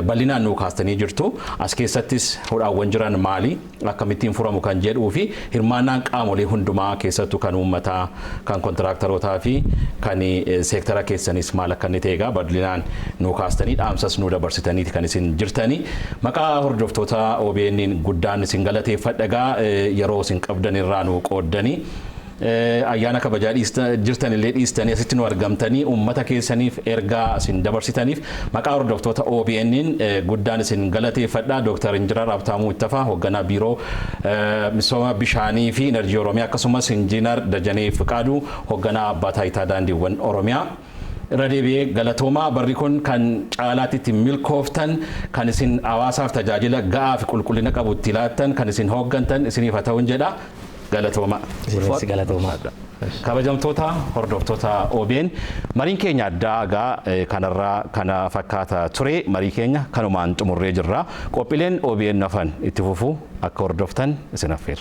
bal'inaan nuu kaastanii jirtu. As keessattis hudhaawwan jiran maali akkamittiin furamu kan jedhuu fi hirmaannaan qaamolee hundumaa keessattuu kan uummataa, kan kontiraaktarootaa fi kan seektara keessanis maal akka inni ta'e bal'inaan nuu kaastanii dhaamsas nuu dabarsitaniiti kan isin jirtanii. Maqaa hordoftoota OBN guddaan isin galateeffadha. Yeroo isin qabdan irraa nuu qooddanii ayyaana kabajaa jirtan illee dhiistanii asitti nu argamtanii uummata keessaniif ergaa isin dabarsitaniif maqaa hordoftoota OBN guddaan isin galateeffadha. Dr. Injinar Habtaamuu Ittafaa hoogganaa biiroo misooma bishaanii fi enerjii Oromiyaa akkasumas Injinar Dajanee Fiqaaduu hoogganaa abbaa taayitaa daandiiwwan Oromiyaa. Radeebi'ee galatoomaa. Barri kun kan caalaatti itti milkooftan kan isin hawaasaaf tajaajila ga'aa fi qulqullina qabu itti laattan kan isin hooggantan isiniif haa ta'uun jedha. Galatoomaa. Kabajamtoota hordoftoota OBN mariin keenya addaa kanarraa kana fakkaata ture. Marii keenya kanumaan xumurree jirra. Qophiileen OBN hafan itti fufuu akka hordoftan isin affeerra.